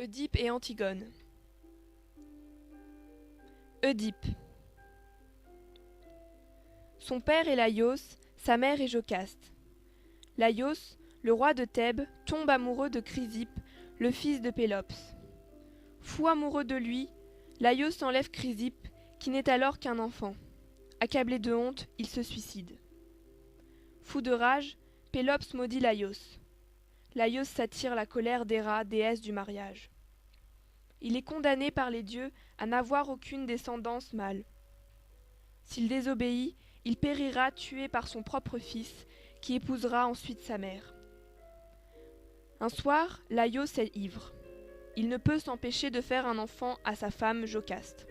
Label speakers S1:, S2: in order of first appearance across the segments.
S1: Oedipe et Antigone. Oedipe. Son père est Laïos, sa mère est Jocaste. Laïos, le roi de Thèbes, tombe amoureux de Chrysippe, le fils de Pélops. Fou amoureux de lui, Laïos enlève Chrysippe, qui n'est alors qu'un enfant. Accablé de honte, il se suicide. Fou de rage, Pélops maudit Laïos. Laïos s'attire la colère d'Héra, déesse du mariage. Il est condamné par les dieux à n'avoir aucune descendance mâle. S'il désobéit, il périra tué par son propre fils, qui épousera ensuite sa mère. Un soir, Laïos est ivre. Il ne peut s'empêcher de faire un enfant à sa femme Jocaste.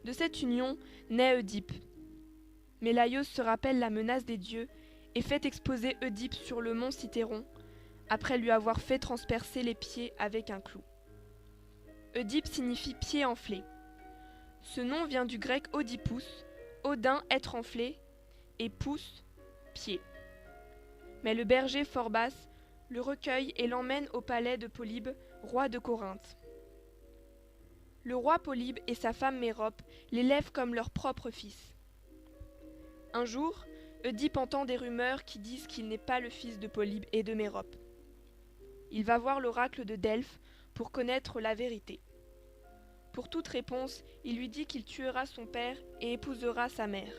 S1: De cette union naît Oedipe. Mais Laïos se rappelle la menace des dieux et fait exposer Oedipe sur le mont Cithéron, après lui avoir fait transpercer les pieds avec un clou. Oedipe signifie pied enflé. Ce nom vient du grec Oedipus, Odin être enflé, et pouce, pied. Mais le berger Phorbas le recueille et l'emmène au palais de Polybe, roi de Corinthe. Le roi Polybe et sa femme Mérope l'élèvent comme leur propre fils. Un jour, Oedipe entend des rumeurs qui disent qu'il n'est pas le fils de Polybe et de Mérope. Il va voir l'oracle de Delphes pour connaître la vérité. Pour toute réponse, il lui dit qu'il tuera son père et épousera sa mère.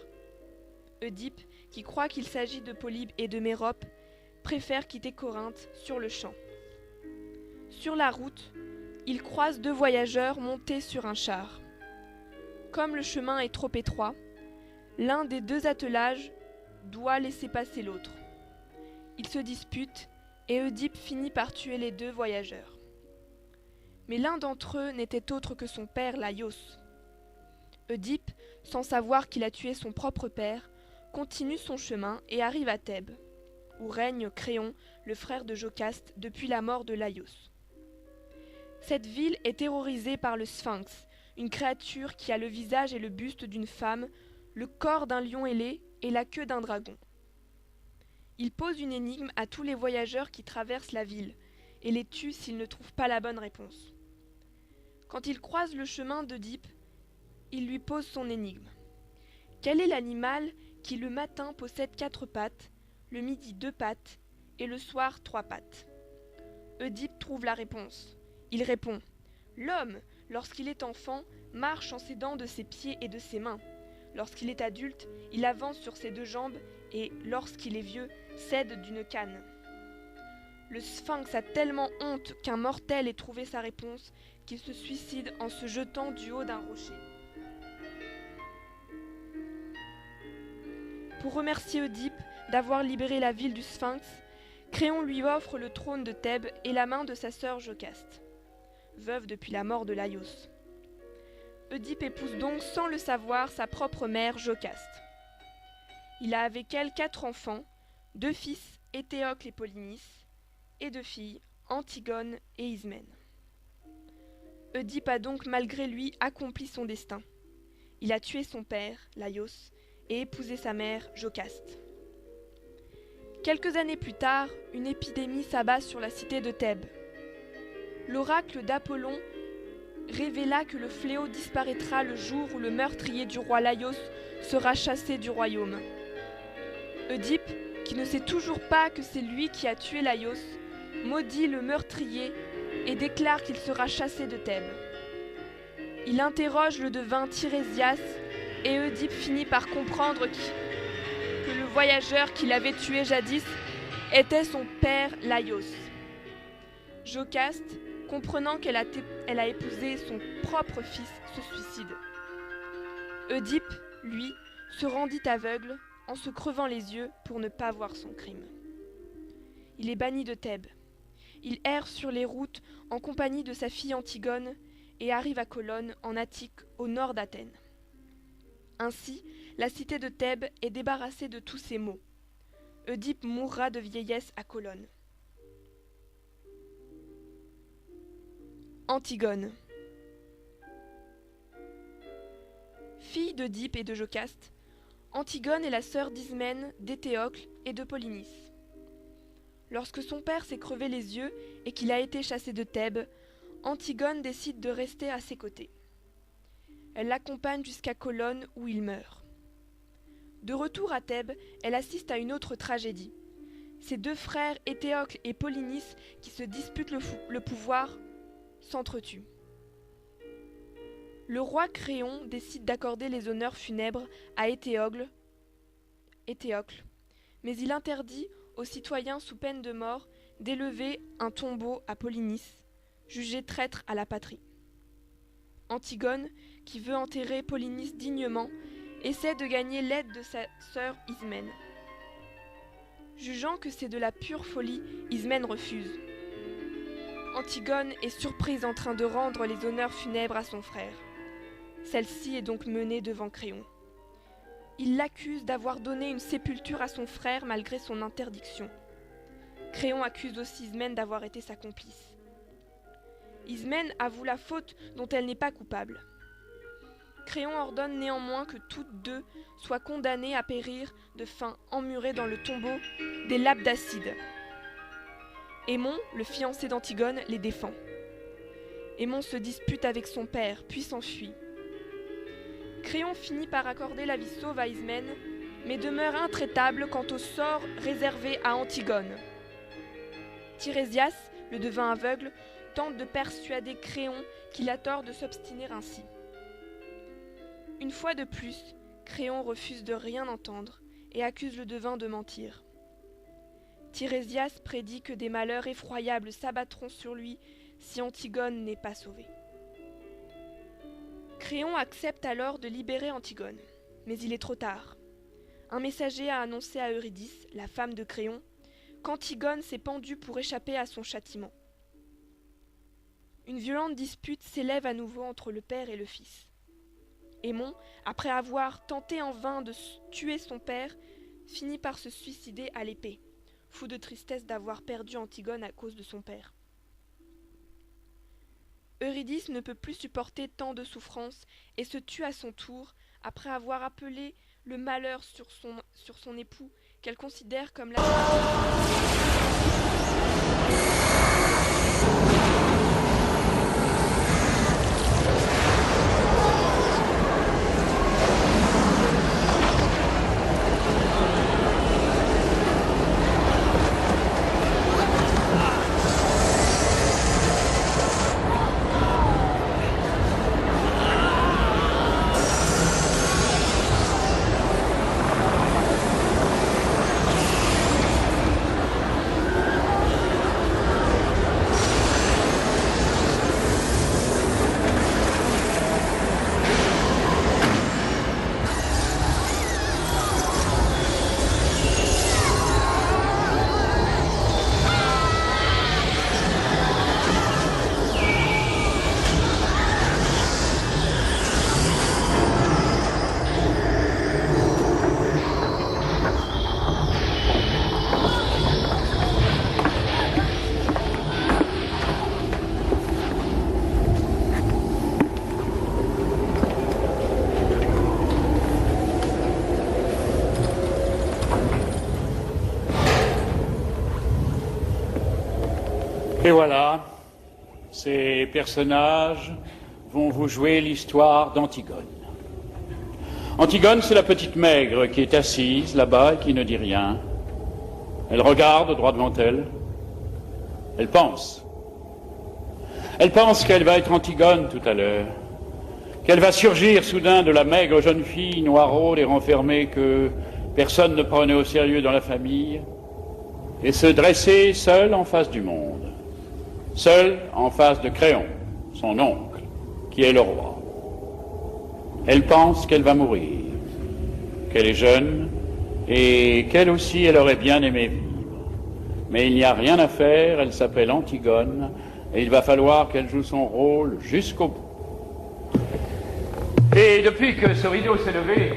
S1: Oedipe, qui croit qu'il s'agit de Polybe et de Mérope, préfère quitter Corinthe sur le champ. Sur la route, il croise deux voyageurs montés sur un char. Comme le chemin est trop étroit, l'un des deux attelages doit laisser passer l'autre. Ils se disputent et Oedipe finit par tuer les deux voyageurs. Mais l'un d'entre eux n'était autre que son père Laïos. Oedipe, sans savoir qu'il a tué son propre père, continue son chemin et arrive à Thèbes, où règne Créon, le frère de Jocaste, depuis la mort de Laïos. Cette ville est terrorisée par le Sphinx, une créature qui a le visage et le buste d'une femme, le corps d'un lion ailé et la queue d'un dragon. Il pose une énigme à tous les voyageurs qui traversent la ville et les tue s'ils ne trouvent pas la bonne réponse. Quand il croise le chemin d'Oedipe, il lui pose son énigme. Quel est l'animal qui le matin possède 4 pattes, le midi 2 pattes et le soir 3 pattes? Oedipe trouve la réponse. Il répond « L'homme, lorsqu'il est enfant, marche en s'aidant de ses pieds et de ses mains. Lorsqu'il est adulte, il avance sur ses 2 jambes et, lorsqu'il est vieux, s'aide d'une canne. » Le Sphinx a tellement honte qu'un mortel ait trouvé sa réponse qu'il se suicide en se jetant du haut d'un rocher. Pour remercier Oedipe d'avoir libéré la ville du Sphinx, Créon lui offre le trône de Thèbes et la main de sa sœur Jocaste, veuve depuis la mort de Laïos. Oedipe épouse donc sans le savoir sa propre mère Jocaste. Il a avec elle 4 enfants, 2 fils, Éthéocle et Polynice, et 2 filles, Antigone et Ismène. Oedipe a donc malgré lui accompli son destin. Il a tué son père, Laïos, et épousé sa mère, Jocaste. Quelques années plus tard, une épidémie s'abat sur la cité de Thèbes. L'oracle d'Apollon révéla que le fléau disparaîtra le jour où le meurtrier du roi Laïos sera chassé du royaume. Oedipe, qui ne sait toujours pas que c'est lui qui a tué Laïos, maudit le meurtrier et déclare qu'il sera chassé de Thèbes. Il interroge le devin Tirésias et Oedipe finit par comprendre que le voyageur qu'il avait tué jadis était son père Laïos. Jocaste, comprenant qu'elle a épousé son propre fils, se suicide. Oedipe, lui, se rendit aveugle en se crevant les yeux pour ne pas voir son crime. Il est banni de Thèbes. Il erre sur les routes en compagnie de sa fille Antigone et arrive à Colone, en Attique, au nord d'Athènes. Ainsi, la cité de Thèbes est débarrassée de tous ses maux. Oedipe mourra de vieillesse à Colone. Antigone. Fille d'Oedipe et de Jocaste, Antigone est la sœur d'Ismène, d'Éthéocle et de Polynice. Lorsque son père s'est crevé les yeux et qu'il a été chassé de Thèbes, Antigone décide de rester à ses côtés. Elle l'accompagne jusqu'à Colonne où il meurt. De retour à Thèbes, elle assiste à une autre tragédie. Ses deux frères Éthéocle et Polynice, qui se disputent le pouvoir, s'entretuent. Le roi Créon décide d'accorder les honneurs funèbres à Éthéocle, mais il interdit aux citoyens sous peine de mort d'élever un tombeau à Polynice, jugé traître à la patrie. Antigone, qui veut enterrer Polynice dignement, essaie de gagner l'aide de sa sœur Ismène. Jugeant que c'est de la pure folie, Ismène refuse. Antigone est surprise en train de rendre les honneurs funèbres à son frère. Celle-ci est donc menée devant Créon. Il l'accuse d'avoir donné une sépulture à son frère malgré son interdiction. Créon accuse aussi Ismène d'avoir été sa complice. Ismène avoue la faute dont elle n'est pas coupable. Créon ordonne néanmoins que toutes deux soient condamnées à périr de faim emmurées dans le tombeau des Labdacides. Aimon, le fiancé d'Antigone, les défend. Aimon se dispute avec son père, puis s'enfuit. Créon finit par accorder la vie sauve à Ismène, mais demeure intraitable quant au sort réservé à Antigone. Tirésias, le devin aveugle, tente de persuader Créon qu'il a tort de s'obstiner ainsi. Une fois de plus, Créon refuse de rien entendre et accuse le devin de mentir. Tirésias prédit que des malheurs effroyables s'abattront sur lui si Antigone n'est pas sauvée. Créon accepte alors de libérer Antigone, mais il est trop tard. Un messager a annoncé à Eurydice, la femme de Créon, qu'Antigone s'est pendue pour échapper à son châtiment. Une violente dispute s'élève à nouveau entre le père et le fils. Aimon, après avoir tenté en vain de tuer son père, finit par se suicider à l'épée, fou de tristesse d'avoir perdu Antigone à cause de son père. Eurydice ne peut plus supporter tant de souffrances et se tue à son tour après avoir appelé le malheur sur son époux qu'elle considère comme la...
S2: Et voilà, ces personnages vont vous jouer l'histoire d'Antigone. Antigone, c'est la petite maigre qui est assise là-bas et qui ne dit rien. Elle regarde droit devant elle. Elle pense. Elle pense qu'elle va être Antigone tout à l'heure, qu'elle va surgir soudain de la maigre jeune fille noiraude et renfermée que personne ne prenait au sérieux dans la famille, et se dresser seule en face du monde. Seule en face de Créon, son oncle, qui est le roi. Elle pense qu'elle va mourir, qu'elle est jeune, et qu'elle aussi, elle aurait bien aimé vivre. Mais il n'y a rien à faire, elle s'appelle Antigone, et il va falloir qu'elle joue son rôle jusqu'au bout. Et depuis que ce rideau s'est levé,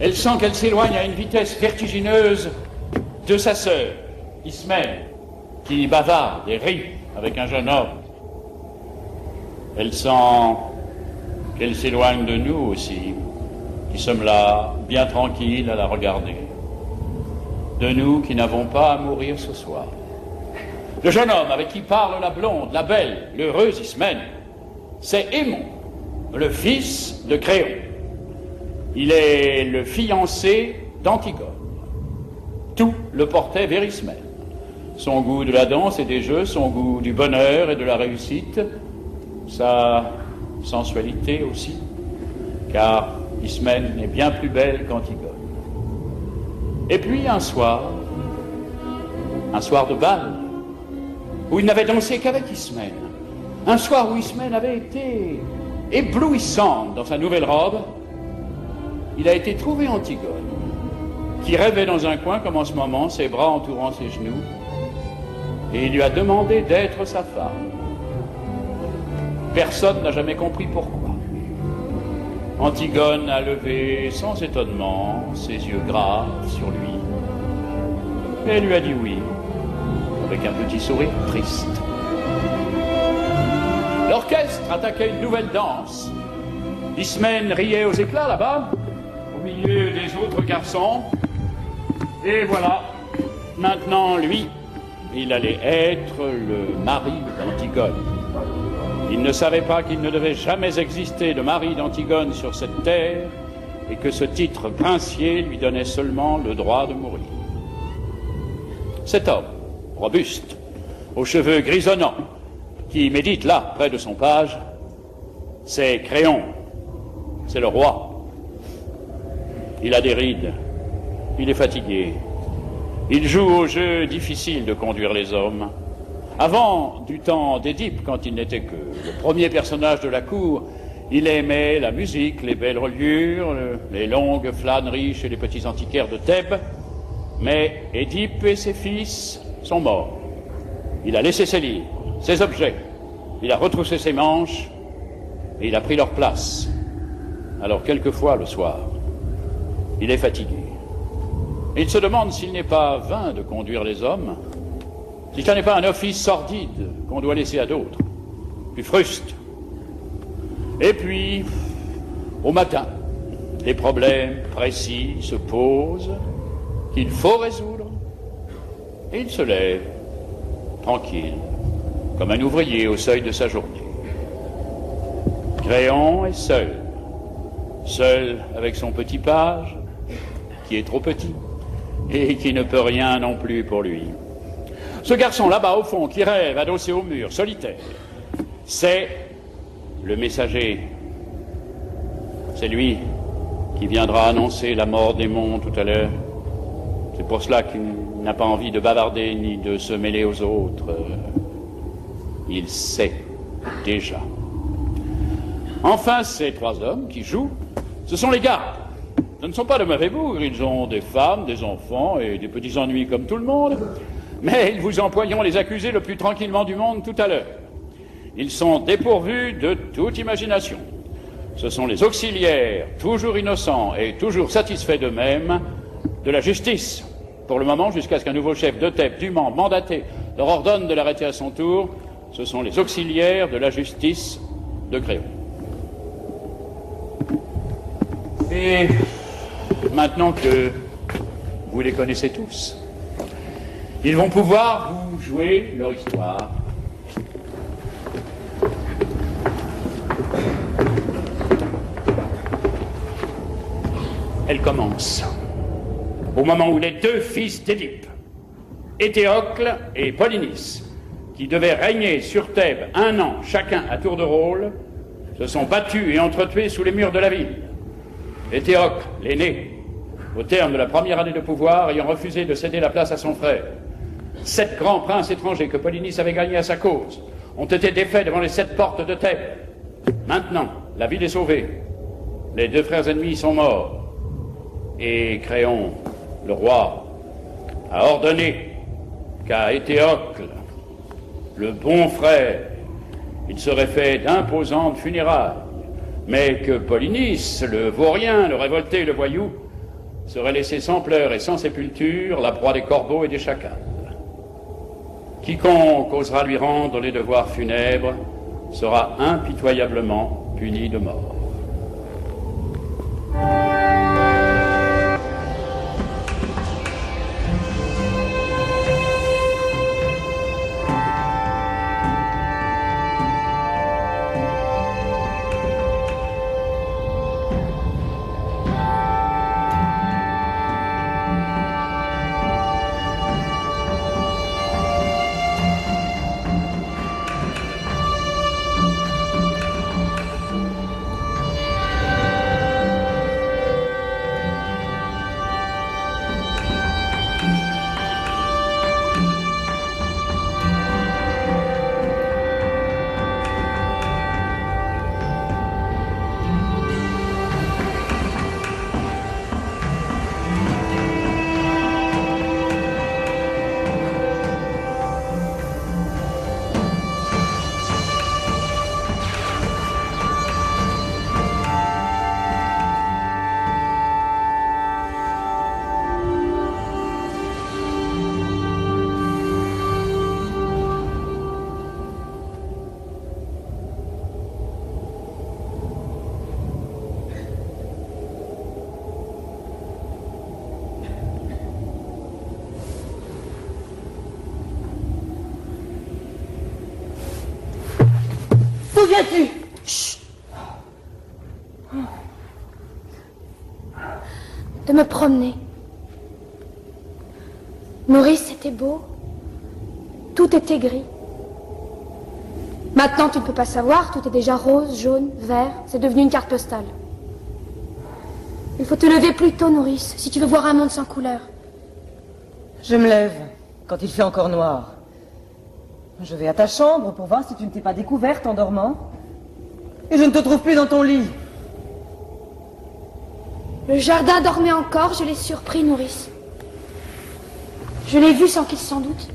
S2: elle sent qu'elle s'éloigne à une vitesse vertigineuse de sa sœur, Ismène, qui bavarde et rit avec un jeune homme. Elle sent qu'elle s'éloigne de nous aussi, qui sommes là, bien tranquilles à la regarder. De nous qui n'avons pas à mourir ce soir. Le jeune homme avec qui parle la blonde, la belle, l'heureuse Ismène, c'est Aimon, le fils de Créon. Il est le fiancé d'Antigone. Tout le portait vers Ismène. Son goût de la danse et des jeux, son goût du bonheur et de la réussite, sa sensualité aussi, car Ismène est bien plus belle qu'Antigone. Et puis un soir de bal, où il n'avait dansé qu'avec Ismène, un soir où Ismène avait été éblouissante dans sa nouvelle robe, il a été trouvé Antigone, qui rêvait dans un coin comme en ce moment, ses bras entourant ses genoux, et il lui a demandé d'être sa femme. Personne n'a jamais compris pourquoi. Antigone a levé sans étonnement ses yeux graves sur lui, et lui a dit oui, avec un petit sourire triste. L'orchestre attaquait une nouvelle danse. Ismène riait aux éclats là-bas, au milieu des autres garçons. Et voilà, maintenant lui, il allait être le mari d'Antigone. Il ne savait pas qu'il ne devait jamais exister de mari d'Antigone sur cette terre et que ce titre princier lui donnait seulement le droit de mourir. Cet homme, robuste, aux cheveux grisonnants, qui médite là, près de son page, c'est Créon, c'est le roi. Il a des rides, il est fatigué, il joue au jeu difficile de conduire les hommes. Avant, du temps d'Édipe, quand il n'était que le premier personnage de la cour, il aimait la musique, les belles reliures, les longues flâneries chez les petits antiquaires de Thèbes. Mais Édipe et ses fils sont morts. Il a laissé ses livres, ses objets, il a retroussé ses manches et il a pris leur place. Alors quelquefois, le soir, il est fatigué. Et il se demande s'il n'est pas vain de conduire les hommes, si ce n'est pas un office sordide qu'on doit laisser à d'autres, plus fruste. Et puis, au matin, des problèmes précis se posent qu'il faut résoudre, et il se lève, tranquille, comme un ouvrier au seuil de sa journée. Créon est seul, seul avec son petit page, qui est trop petit, et qui ne peut rien non plus pour lui. Ce garçon là-bas au fond, qui rêve, adossé au mur, solitaire, c'est le messager. C'est lui qui viendra annoncer la mort d'Aimon tout à l'heure. C'est pour cela qu'il n'a pas envie de bavarder ni de se mêler aux autres. Il sait déjà. Enfin, ces trois hommes qui jouent, ce sont les gardes. Ce ne sont pas de mauvais bougres, ils ont des femmes, des enfants et des petits ennuis comme tout le monde. Mais ils vous emploieront les accusés le plus tranquillement du monde tout à l'heure. Ils sont dépourvus de toute imagination. Ce sont les auxiliaires, toujours innocents et toujours satisfaits d'eux-mêmes, de la justice, pour le moment, jusqu'à ce qu'un nouveau chef de Thèbes, dûment mandaté, leur ordonne de l'arrêter à son tour. Ce sont les auxiliaires de la justice de Créon. Et maintenant que vous les connaissez tous, ils vont pouvoir vous jouer leur histoire. Elle commence au moment où les deux fils d'Édipe, Éthéocle et Polynice, qui devaient régner sur Thèbes 1 an chacun à tour de rôle, se sont battus et entretués sous les murs de la ville. Éthéocle, l'aîné, au terme de la première année de pouvoir, ayant refusé de céder la place à son frère. 7 grands princes étrangers que Polynice avait gagnés à sa cause ont été défaits devant les 7 portes de Thèbes. Maintenant, la ville est sauvée. Les 2 frères ennemis sont morts. Et Créon, le roi, a ordonné qu'à Éthéocle, le bon frère, il serait fait d'imposantes funérailles, mais que Polynice, le vaurien, le révolté, le voyou, serait laissé sans pleurs et sans sépulture, la proie des corbeaux et des chacals. Quiconque osera lui rendre les devoirs funèbres sera impitoyablement puni de mort.
S3: viens-tu?
S4: Chut. De me promener. Maurice, c'était beau. Tout était gris. Maintenant, tu ne peux pas savoir, tout est déjà rose, jaune, vert. C'est devenu une carte postale. Il faut te lever plus tôt, Maurice, si tu veux voir un monde sans couleur.
S3: Je me lève quand il fait encore noir. Je vais à ta chambre pour voir si tu ne t'es pas découverte en dormant. Et je ne te trouve plus dans ton lit.
S4: Le jardin dormait encore, je l'ai surpris, Maurice. Je l'ai vu sans qu'il s'en doute.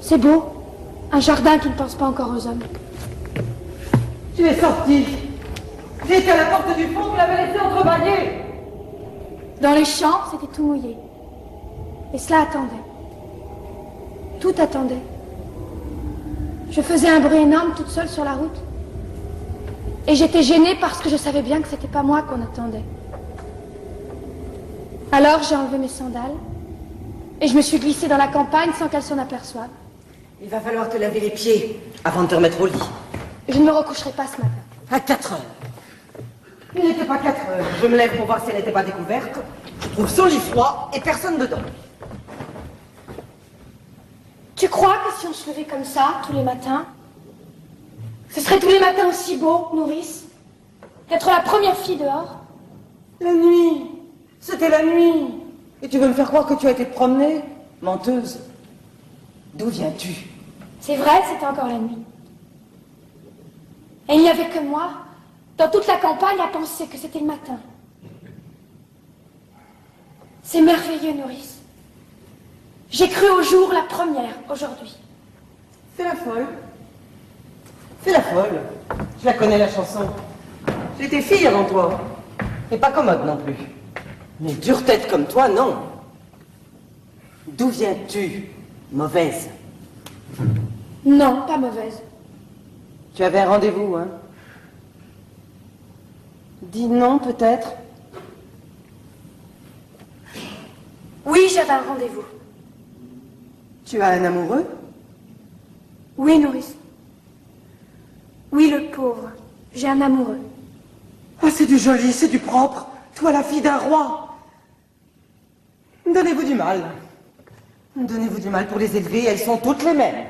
S4: C'est beau, un jardin qui ne pense pas encore aux hommes.
S3: Tu es sorti. J'étais à la porte du fond, tu l'avais laissé entrebâillée.
S4: Dans les champs, c'était tout mouillé. Et cela attendait. Tout attendait. Je faisais un bruit énorme toute seule sur la route. Et j'étais gênée parce que je savais bien que c'était pas moi qu'on attendait. Alors j'ai enlevé mes sandales et je me suis glissée dans la campagne sans qu'elle s'en aperçoive.
S3: Il va falloir te laver les pieds avant de te remettre au lit.
S4: Je ne me recoucherai pas ce matin.
S3: À 4 heures. Il n'était pas 4 heures. Je me lève pour voir si elle n'était pas découverte. Je trouve son lit froid et personne dedans.
S4: Tu crois que si on se levait comme ça, tous les matins, ce serait tous les matins aussi beau, Maurice? D'être la première fille dehors?
S3: La nuit. C'était la nuit. Et tu veux me faire croire que tu as été te promener? Menteuse. D'où viens-tu?
S4: C'est vrai, c'était encore la nuit. Et il n'y avait que moi, dans toute la campagne, à penser que c'était le matin. C'est merveilleux, Maurice. J'ai cru au jour la première, aujourd'hui.
S3: Fais la folle. Fais la folle. Je la connais, la chanson. J'étais fille avant toi. Et pas commode non plus. Mais dure tête comme toi, non. D'où viens-tu, mauvaise?
S4: Non, pas mauvaise.
S3: Tu avais un rendez-vous, hein? Dis non, peut-être.
S4: Oui, j'avais un rendez-vous.
S3: Tu as un amoureux?
S4: Oui, Maurice. Oui, le pauvre. J'ai un amoureux.
S3: Ah, c'est du joli, c'est du propre. Toi, la fille d'un roi. Donnez-vous du mal. Donnez-vous du mal pour les élever, elles sont toutes les mêmes.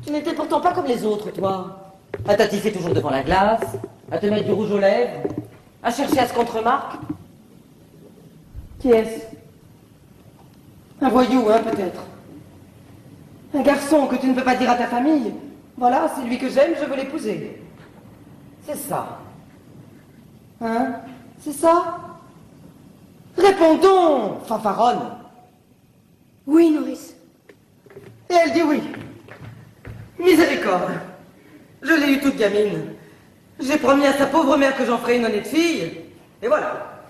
S3: Tu n'étais pourtant pas comme les autres, toi. À t'attiser toujours devant la glace, à te mettre du rouge aux lèvres, à chercher à ce qu'on te remarque. Qui est-ce? Un voyou, hein, peut-être. Un garçon que tu ne peux pas dire à ta famille. Voilà, c'est lui que j'aime, je veux l'épouser. C'est ça. Hein? C'est ça? Réponds donc, fanfaronne.
S4: Oui, Maurice.
S3: Et elle dit oui. Miséricorde. Je l'ai eu toute gamine. J'ai promis à sa pauvre mère que j'en ferais une honnête fille. Et voilà.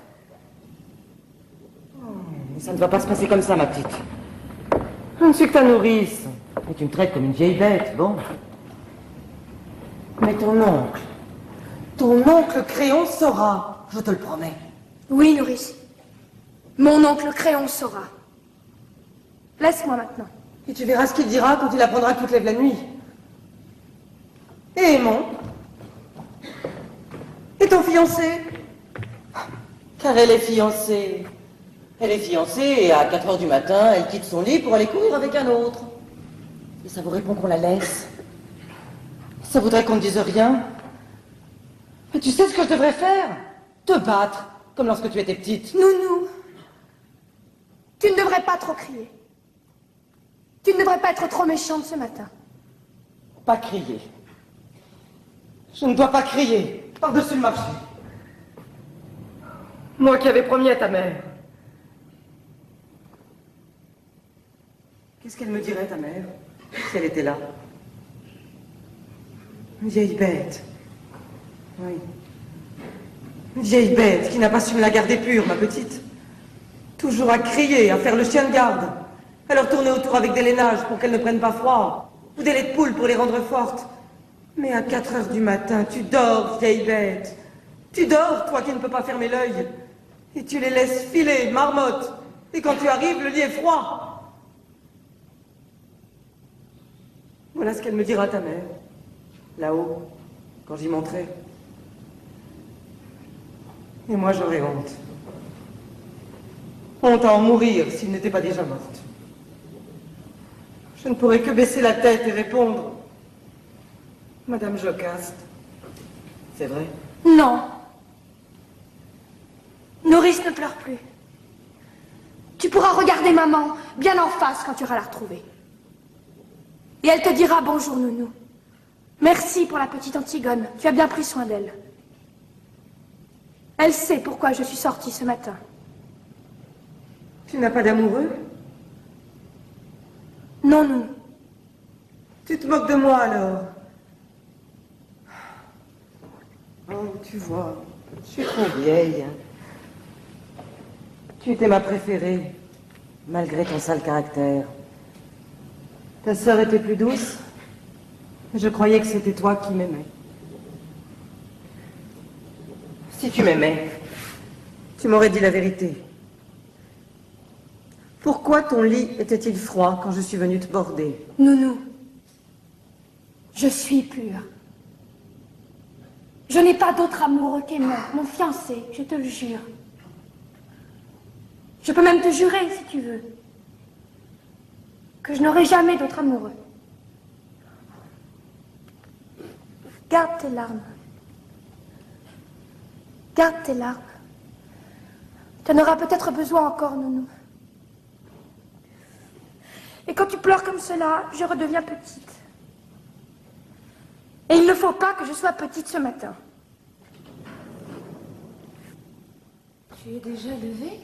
S3: Oh, mais ça ne va pas se passer comme ça, ma petite. Je ne suis que ta nourrice. Et tu me traites comme une vieille bête, bon. Mais ton oncle Créon saura, je te le promets.
S4: Oui, Maurice. Mon oncle Créon saura. Laisse-moi maintenant.
S3: Et tu verras ce qu'il dira quand il apprendra que tu te lèves la nuit. Et Aimon? Et ton fiancé? Car elle est fiancée. Elle est fiancée et à 4 heures du matin, elle quitte son lit pour aller courir avec un autre. Et ça vous répond qu'on la laisse? Ça voudrait qu'on ne dise rien? Mais tu sais ce que je devrais faire? Te battre, comme lorsque tu étais petite.
S4: Nounou, tu ne devrais pas trop crier. Tu ne devrais pas être trop méchante ce matin.
S3: Pas crier. Je ne dois pas crier par-dessus le marché. Moi qui avais promis à ta mère. Qu'est-ce qu'elle me dirait, ta mère, si elle était là? Une vieille bête. Oui. Une vieille bête qui n'a pas su me la garder pure, ma petite. Toujours à crier, à faire le chien de garde. À leur tourner autour avec des lainages pour qu'elles ne prennent pas froid. Ou des laits de poule pour les rendre fortes. Mais à 4 heures du matin, tu dors, vieille bête. Tu dors, toi qui ne peux pas fermer l'œil. Et tu les laisses filer, marmotte. Et quand tu arrives, le lit est froid. Voilà ce qu'elle me dira, ta mère. là-haut, quand j'y monterai. Et moi, j'aurais honte. Honte à en mourir s'il n'était pas déjà morte. Je ne pourrais que baisser la tête et répondre. Madame Jocaste, c'est vrai?
S4: Non. Nourrice ne pleure plus. Tu pourras regarder maman bien en face quand tu iras la retrouver. Et elle te dira bonjour, nounou. Merci pour la petite Antigone. Tu as bien pris soin d'elle. Elle sait pourquoi je suis sortie ce matin.
S3: Tu n'as pas d'amoureux?
S4: Non, nounou.
S3: Tu te moques de moi alors? Oh, tu vois, je suis trop vieille. Tu étais ma préférée, malgré ton sale caractère. Ta sœur était plus douce. Je croyais que c'était toi qui m'aimais. Si tu m'aimais, tu m'aurais dit la vérité. Pourquoi ton lit était-il froid quand je suis venue te border?
S4: Nounou, je suis pure. Je n'ai pas d'autre amoureux qu'Aimant, mon fiancé, je te le jure. Je peux même te jurer, si tu veux, que je n'aurai jamais d'autre amoureux. Garde tes larmes. Garde tes larmes. Tu en auras peut-être besoin encore, nounou. Et quand tu pleures comme cela, je redeviens petite. Et il ne faut pas que je sois petite ce matin.
S5: Tu es déjà levée?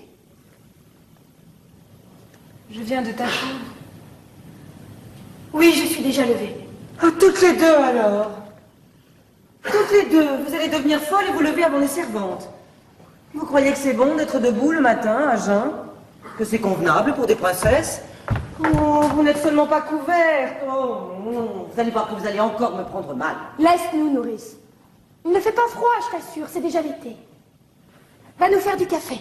S5: Je viens de ta chambre.
S4: Oui, je suis déjà levée.
S3: Oh, toutes les deux alors. Toutes les deux, vous allez devenir folle et vous lever avant les servantes. Vous croyez que c'est bon d'être debout le matin, à jeun? Que c'est convenable pour des princesses? Oh, vous n'êtes seulement pas couvertes. Oh, non. Vous allez voir que vous allez encore me prendre mal.
S4: Laisse-nous, nourrice. Il ne fait pas froid, je t'assure, c'est déjà l'été. Va nous faire du café.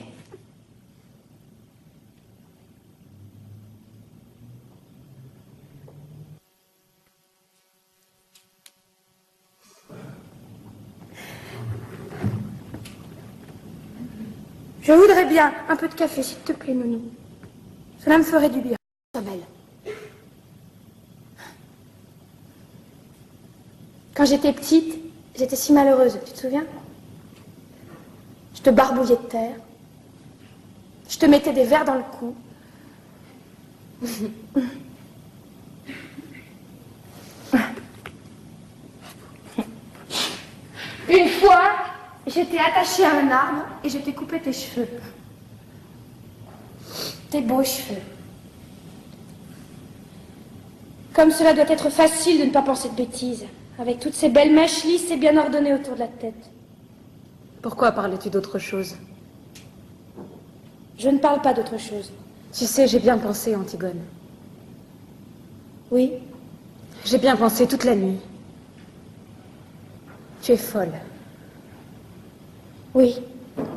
S4: Je voudrais bien un peu de café, s'il te plaît, nounou. Cela me ferait du bien. Sois belle. Quand j'étais petite, j'étais si malheureuse, tu te souviens? Je te barbouillais de terre. Je te mettais des vers dans le cou. Une fois, j'étais attachée à un arbre et je t'ai coupé tes cheveux. Tes beaux cheveux. Comme cela doit être facile de ne pas penser de bêtises, avec toutes ces belles mèches lisses et bien ordonnées autour de la tête.
S5: Pourquoi parlais-tu d'autre chose?
S4: Je ne parle pas d'autre chose.
S5: Tu sais, j'ai bien pensé, Antigone.
S4: Oui?
S5: J'ai bien pensé toute la nuit. Tu es folle.
S4: Oui.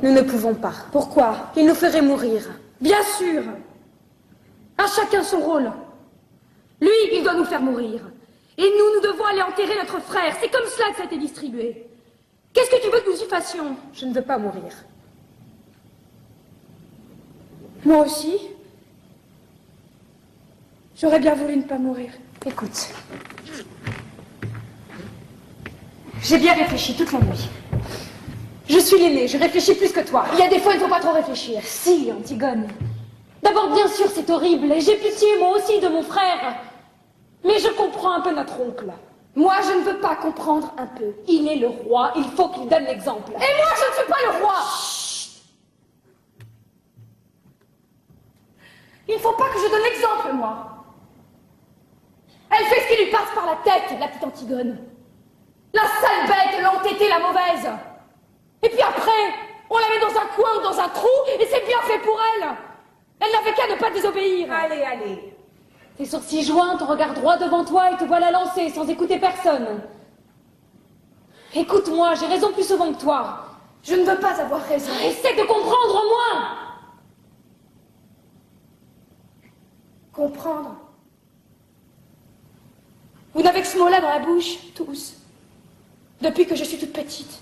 S5: Nous ne pouvons pas.
S4: Pourquoi?
S5: Il nous ferait mourir.
S4: Bien sûr! À chacun son rôle. Lui, il doit nous faire mourir. Et nous, nous devons aller enterrer notre frère. C'est comme cela que ça a été distribué. Qu'est-ce que tu veux que nous y fassions?
S5: Je ne veux pas mourir.
S4: Moi aussi. J'aurais bien voulu ne pas mourir.
S5: Écoute.
S4: J'ai bien réfléchi toute la nuit.
S5: Je suis l'aînée, je réfléchis plus que toi.
S4: Il y a des fois, il ne faut pas trop réfléchir.
S5: Si, Antigone. D'abord, bien sûr, c'est horrible, et j'ai pitié, moi aussi, de mon frère. Mais je comprends un peu notre oncle.
S4: Moi, je ne veux pas comprendre un peu.
S5: Il est le roi, il faut qu'il donne l'exemple.
S4: Et moi, je ne suis pas le roi!
S5: Chut.
S4: Il ne faut pas que je donne l'exemple, moi. Elle fait ce qui lui passe par la tête, la petite Antigone. La sale bête, l'entêtée, la mauvaise. Et puis après, on la met dans un coin ou dans un trou, et c'est bien fait pour elle. Elle n'avait qu'à ne pas désobéir.
S3: Allez, allez.
S5: Tes sourcils joints, ton regard droit devant toi et te voilà lancé sans écouter personne. Écoute-moi, j'ai raison plus souvent que toi.
S4: Je ne veux pas avoir raison.
S5: Essaie de comprendre au moins.
S4: Comprendre. Vous n'avez que ce mot-là dans la bouche, tous. Depuis que je suis toute petite.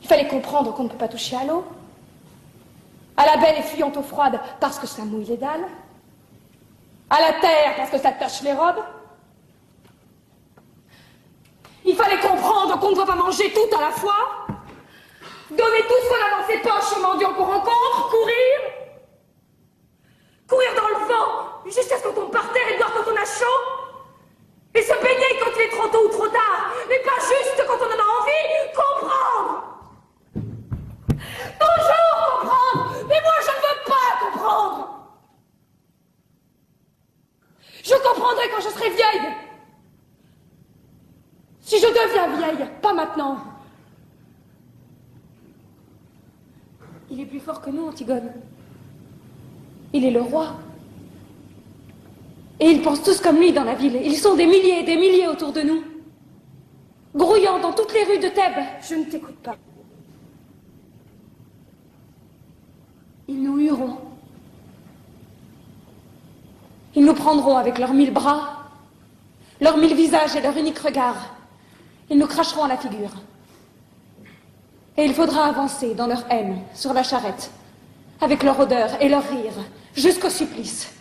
S4: Il fallait comprendre qu'on ne peut pas toucher à l'eau, à la belle et fuyante eau froide parce que ça mouille les dalles, à la terre parce que ça tache les robes. Il fallait comprendre qu'on ne doit pas manger tout à la fois, donner tout ce qu'on a dans ses poches aux mendiants qu'on rencontre, courir dans le vent jusqu'à ce qu'on tombe par terre et boire quand on a chaud, et se baigner quand il est trop tôt ou trop tard, mais pas juste quand on en a envie. Comprendre! Toujours comprendre! Mais moi je ne veux pas comprendre! Je comprendrai quand je serai vieille. Si je deviens vieille, pas maintenant. Il est plus fort que nous, Antigone. Il est le roi. Et ils pensent tous comme lui dans la ville. Ils sont des milliers et des milliers autour de nous. Grouillant dans toutes les rues de Thèbes. Je ne t'écoute pas. Ils nous hueront. Ils nous prendront avec leurs 1000 bras, leurs 1000 visages et leur unique regard. Ils nous cracheront à la figure. Et il faudra avancer dans leur haine, sur la charrette, avec leur odeur et leur rire, jusqu'au supplice.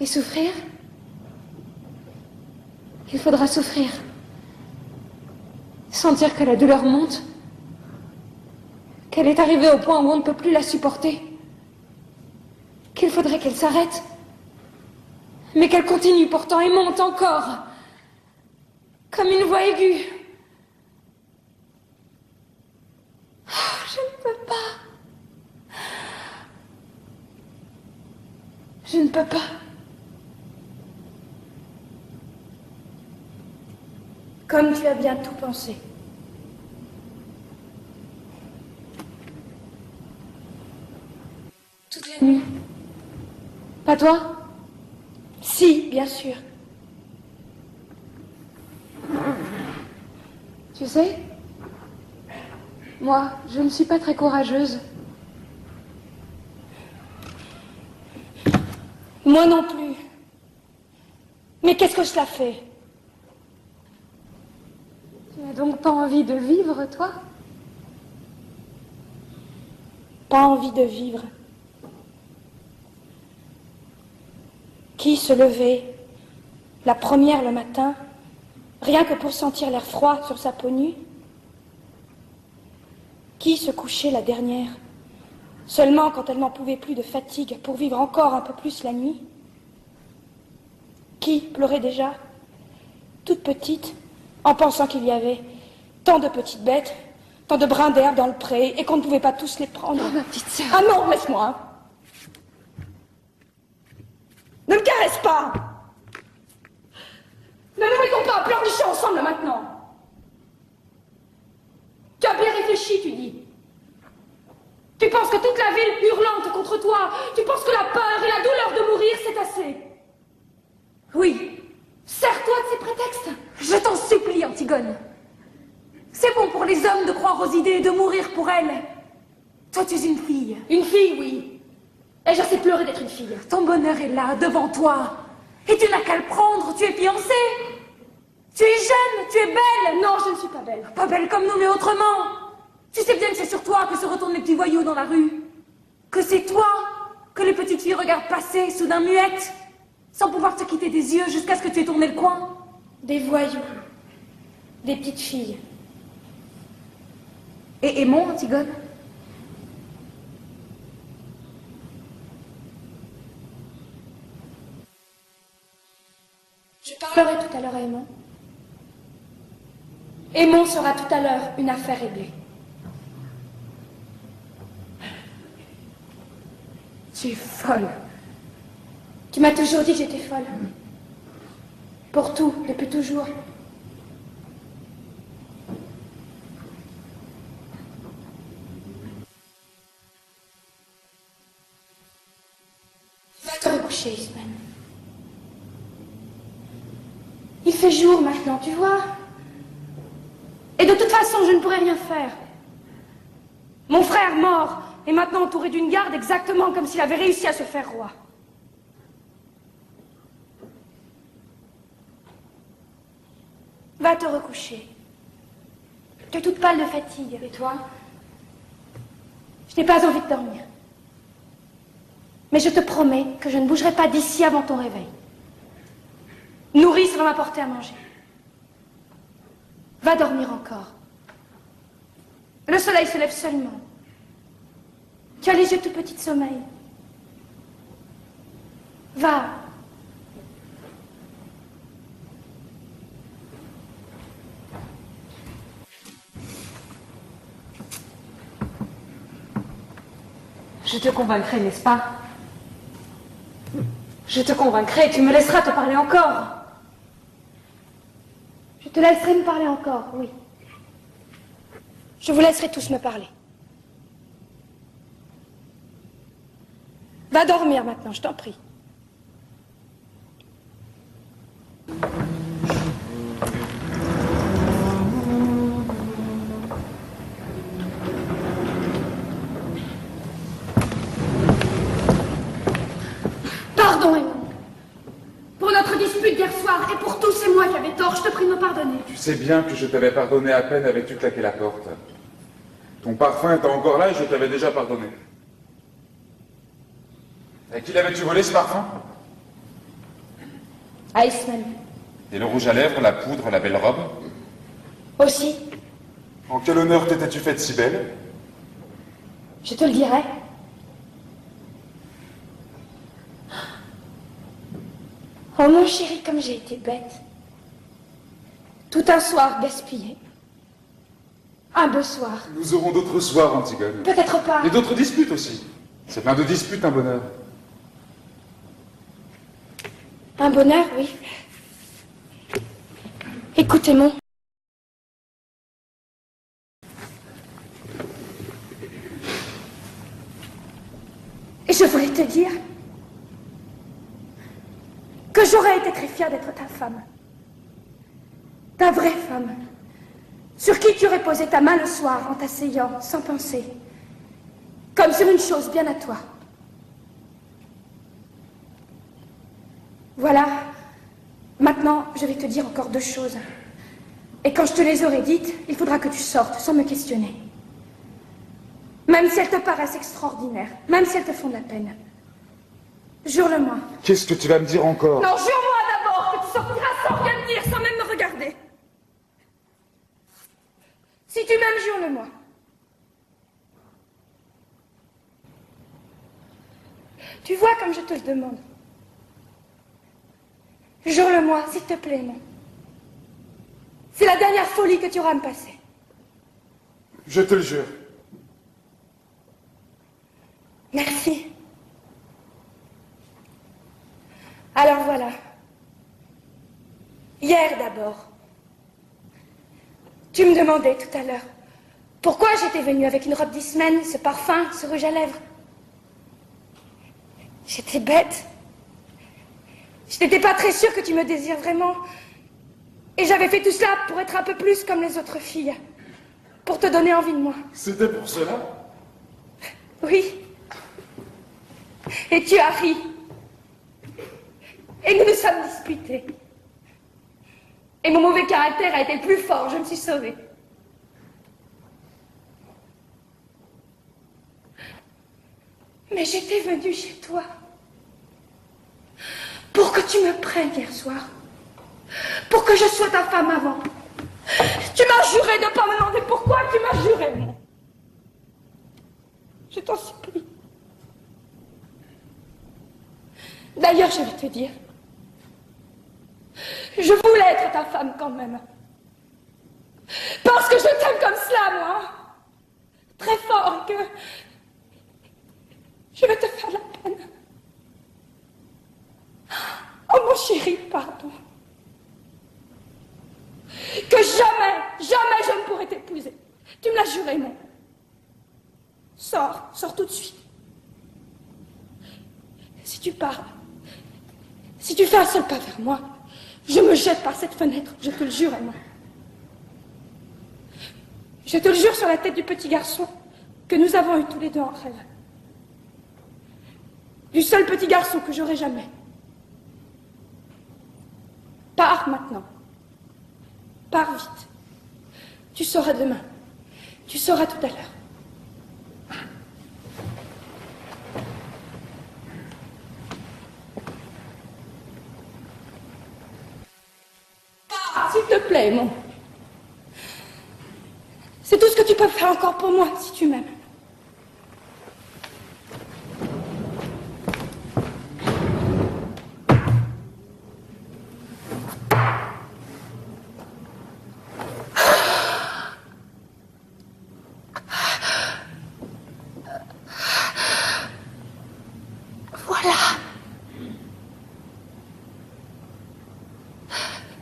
S4: Et souffrir? Il faudra souffrir. Sentir que la douleur monte, qu'elle est arrivée au point où on ne peut plus la supporter, qu'il faudrait qu'elle s'arrête, mais qu'elle continue pourtant et monte encore, comme une voix aiguë. Oh, je ne peux pas. Je ne peux pas. Comme tu as bien tout pensé. Toute la nuit. Pas toi? Si, bien sûr. Tu sais, moi, je ne suis pas très courageuse. Moi non plus. Mais qu'est-ce que cela fait? Tu n'as donc pas envie de vivre, toi? Pas envie de vivre. Qui se levait la première le matin, rien que pour sentir l'air froid sur sa peau nue? Qui se couchait la dernière, seulement quand elle n'en pouvait plus de fatigue pour vivre encore un peu plus la nuit? Qui pleurait déjà, toute petite, en pensant qu'il y avait tant de petites bêtes, tant de brins d'herbe dans le pré, et qu'on ne pouvait pas tous les prendre? Oh, ma petite sœur. Ah non, laisse-moi. Ne me caresse pas. Ne nous mettons pas à pleurnicher ensemble maintenant. Tu as bien réfléchi, tu dis. Tu penses que toute la ville hurlante contre toi, tu penses que la peur et la douleur de mourir, c'est assez. Oui, sers-toi de ces prétextes. Je t'en supplie, Antigone. C'est bon pour les hommes de croire aux idées et de mourir pour elles. Toi, tu es une fille. Une fille, oui. Et je sais pleurer d'être une fille. Ton bonheur est là, devant toi. Et tu n'as qu'à le prendre, tu es fiancée. Tu es jeune, tu es belle. Non, je ne suis pas belle. Pas belle comme nous, mais autrement. Tu sais bien que c'est sur toi que se retournent les petits voyous dans la rue. Que c'est toi que les petites filles regardent passer, soudain muettes, sans pouvoir te quitter des yeux jusqu'à ce que tu aies tourné le coin. Des voyous. Des petites filles. Et aimons, Antigone. Je parlerai tout à l'heure à Aimon. Aimon sera tout à l'heure une affaire réglée. Tu es folle. Tu m'as toujours dit que j'étais folle. Pour tout, depuis toujours. Va te recoucher, Ismène. Il fait jour maintenant, tu vois. Et de toute façon, je ne pourrai rien faire. Mon frère mort est maintenant entouré d'une garde exactement comme s'il avait réussi à se faire roi. Va te recoucher. Tu es toute pâle de fatigue. Et toi? Je n'ai pas envie de dormir. Mais je te promets que je ne bougerai pas d'ici avant ton réveil. Nourrice va m'apporter à manger. Va dormir encore. Le soleil se lève seulement. Tu as les yeux tout petits de sommeil. Va.
S5: Je te convaincrai, n'est-ce pas? Je te convaincrai, tu me laisseras te parler encore.
S4: Je te laisserai me parler encore, oui. Je vous laisserai tous me parler. Va dormir maintenant, je t'en prie. Pardon, Raymond. Pour notre dispute d'hier soir et pour tout, c'est moi qui avais tort. Je te prie de me pardonner.
S6: Tu sais bien que je t'avais pardonné à peine avais-tu claqué la porte. Ton parfum était encore là et je t'avais déjà pardonné. À qui l'avais-tu volé ce parfum?
S4: Iceman.
S6: Et le rouge à lèvres, la poudre, la belle robe?
S4: Aussi.
S6: En quel honneur t'étais-tu faite si belle?
S4: Je te le dirai. Oh mon chéri, comme j'ai été bête. Tout un soir gaspillé. Un beau soir.
S6: Nous aurons d'autres soirs, Antigone.
S4: Peut-être pas.
S6: Et d'autres disputes aussi. C'est plein de disputes, un bonheur.
S4: Un bonheur, oui. Écoutez, mon. Et je voulais te dire que j'aurais été très fière d'être ta femme. Ta vraie femme. Sur qui tu aurais posé ta main le soir en t'asseyant, sans penser. Comme sur une chose bien à toi. Voilà. Maintenant, je vais te dire encore 2 choses. Et quand je te les aurai dites, il faudra que tu sortes sans me questionner. Même si elles te paraissent extraordinaires, même si elles te font de la peine. Jure-le-moi.
S6: Qu'est-ce que tu vas me dire encore?
S4: Non, jure-moi d'abord que tu sortiras sans rien me dire, sans même me regarder. Si tu m'aimes, jure-le-moi. Tu vois comme je te le demande. Jure-le-moi, s'il te plaît, non. C'est la dernière folie que tu auras à me passer.
S6: Je te le jure.
S4: Merci. Alors voilà. Hier d'abord. Tu me demandais tout à l'heure pourquoi j'étais venue avec une robe d'Ismène, ce parfum, ce rouge à lèvres. J'étais bête. Je n'étais pas très sûre que tu me désires vraiment. Et j'avais fait tout cela pour être un peu plus comme les autres filles. Pour te donner envie de moi.
S6: C'était pour cela?
S4: Oui. Et tu as ri. Et nous nous sommes disputés. Et mon mauvais caractère a été le plus fort, je me suis sauvée. Mais j'étais venue chez toi pour que tu me prennes hier soir. Pour que je sois ta femme avant. Tu m'as juré de ne pas me demander pourquoi, tu m'as juré, moi. Je t'en supplie. D'ailleurs, je vais te dire, je voulais être ta femme quand même. Parce que je t'aime comme cela, moi. Très fort, et que je vais te faire de la peine. Oh mon chéri, pardon. Que jamais, jamais je ne pourrai t'épouser. Tu me l'as juré, non? Sors, sors tout de suite. Si tu pars, si tu fais un seul pas vers moi, je me jette par cette fenêtre, je te le jure, Emma. Je te le jure sur la tête du petit garçon que nous avons eu tous les deux en rêve. Du seul petit garçon que j'aurai jamais. Pars maintenant. Pars vite. Tu sauras demain. Tu sauras tout à l'heure. Pars, s'il te plaît, mon. C'est tout ce que tu peux faire encore pour moi, si tu m'aimes.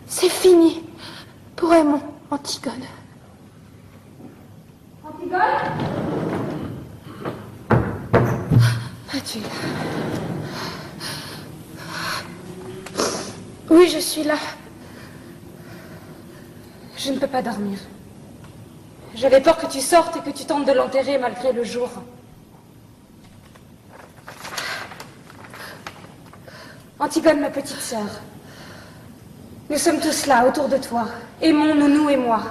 S4: C'est fini pour Raymond, Antigone. Antigone? Ah, tu es là. Oui, je suis là. Je ne peux pas dormir. J'avais peur que tu sortes et que tu tentes de l'enterrer malgré le jour. Antigone, ma petite sœur. Nous sommes tous là, autour de toi. Aimons-nous, nous et moi.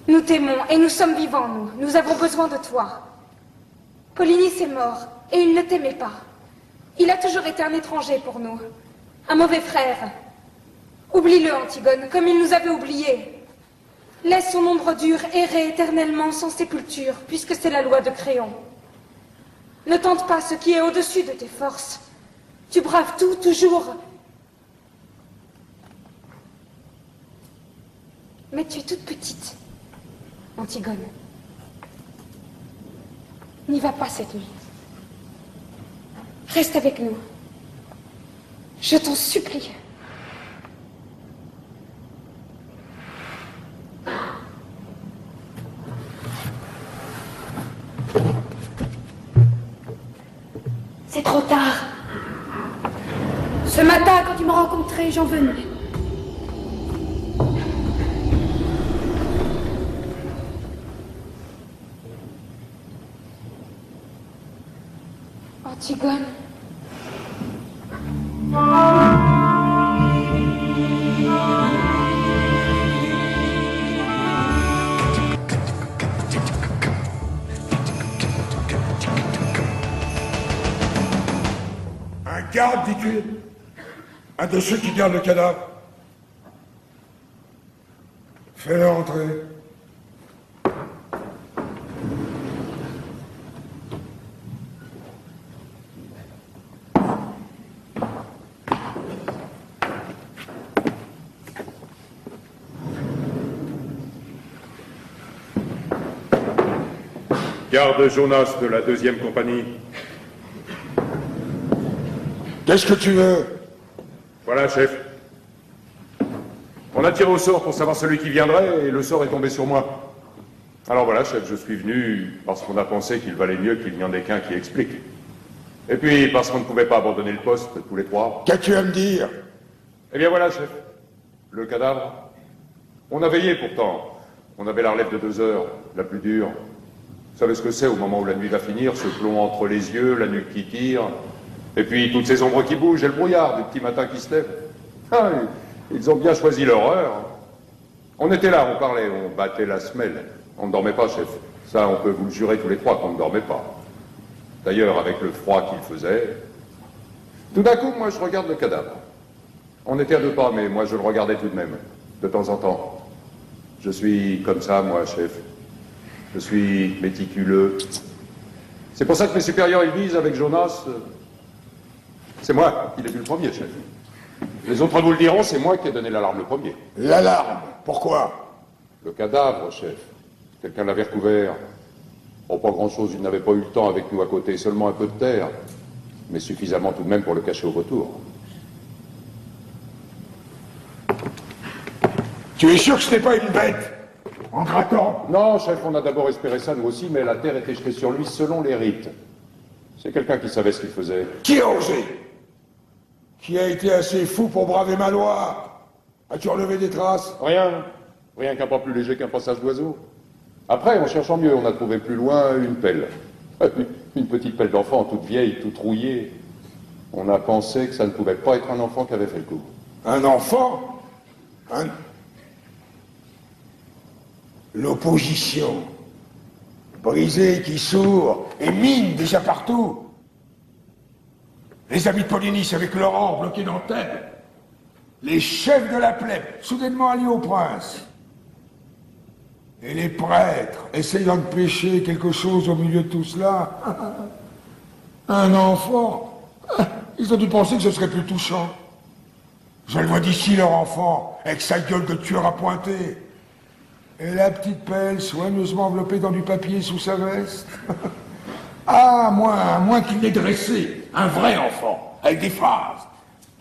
S4: Nous t'aimons et nous sommes vivants, nous. Nous avons besoin de toi. Polynice est mort et il ne t'aimait pas. Il a toujours été un étranger pour nous. Un mauvais frère. Oublie-le, Antigone, comme il nous avait oubliés. Laisse son ombre dure errer éternellement sans sépulture, puisque c'est la loi de Créon. Ne tente pas ce qui est au-dessus de tes forces. Tu braves tout, toujours. Mais tu es toute petite, Antigone. N'y va pas cette nuit. Reste avec nous. Je t'en supplie. C'est trop tard. Ce matin, quand tu m'as rencontré, j'en venais. Antigone.
S7: Un garde, dis-tu? Un de ceux qui gardent le cadavre? Fais-le entrer.
S8: Garde Jonas de la 2e compagnie.
S7: Qu'est-ce que tu veux?
S8: Voilà, chef. On a tiré au sort pour savoir celui qui viendrait et le sort est tombé sur moi. Alors voilà, chef, je suis venu parce qu'on a pensé qu'il valait mieux qu'il n'y en ait qu'un qui explique. Et puis parce qu'on ne pouvait pas abandonner le poste tous les trois.
S7: Qu'as-tu à me dire?
S8: Eh bien voilà, chef. Le cadavre. On a veillé pourtant. On avait la relève de 2 heures, la plus dure. Vous savez ce que c'est au moment où la nuit va finir, ce plomb entre les yeux, la nuque qui tire, et puis toutes ces ombres qui bougent et le brouillard du petit matin qui se lève. Ah, ils ont bien choisi leur heure. On était là, on parlait, on battait la semelle. On ne dormait pas, chef. Ça, on peut vous le jurer tous les trois qu'on ne dormait pas. D'ailleurs, avec le froid qu'il faisait, tout d'un coup, moi, je regarde le cadavre. On était à 2 pas, mais moi, je le regardais tout de même, de temps en temps. Je suis comme ça, moi, chef. Je suis méticuleux. C'est pour ça que mes supérieurs, ils disent avec Jonas, c'est moi qui l'ai vu le premier, chef. Les autres vous le diront, c'est moi qui ai donné l'alarme le premier.
S7: L'alarme? Pourquoi?
S8: Le cadavre, chef. Quelqu'un l'avait recouvert. Oh, pas grand-chose, il n'avait pas eu le temps avec nous à côté, seulement un peu de terre. Mais suffisamment tout de même pour le cacher au retour.
S7: Tu es sûr que ce n'est pas une bête? En craquant?
S8: Non, chef, on a d'abord espéré ça, nous aussi, mais la terre était jetée sur lui selon les rites. C'est quelqu'un qui savait ce qu'il faisait.
S7: Qui a osé? Qui a été assez fou pour braver ma loi? As-tu relevé des traces?
S8: Rien. Rien qu'un pas plus léger qu'un passage d'oiseau. Après, en cherchant mieux, on a trouvé plus loin une pelle. Une petite pelle d'enfant, toute vieille, toute rouillée. On a pensé que ça ne pouvait pas être un enfant qui avait fait le coup.
S7: Un enfant? L'opposition. Brisé qui sourd et mine déjà partout. Les amis de Polynice avec Laurent bloqués dans Thèbes. Les chefs de la plèbe soudainement alliés au prince. Et les prêtres essayant de pêcher quelque chose au milieu de tout cela. Un enfant. Ils ont dû penser que ce serait plus touchant. Je le vois d'ici, leur enfant, avec sa gueule de tueur à pointer. Et la petite pelle soigneusement enveloppée dans du papier sous sa veste. Ah, à moins qu'il n'ait dressé un vrai enfant, avec des phrases.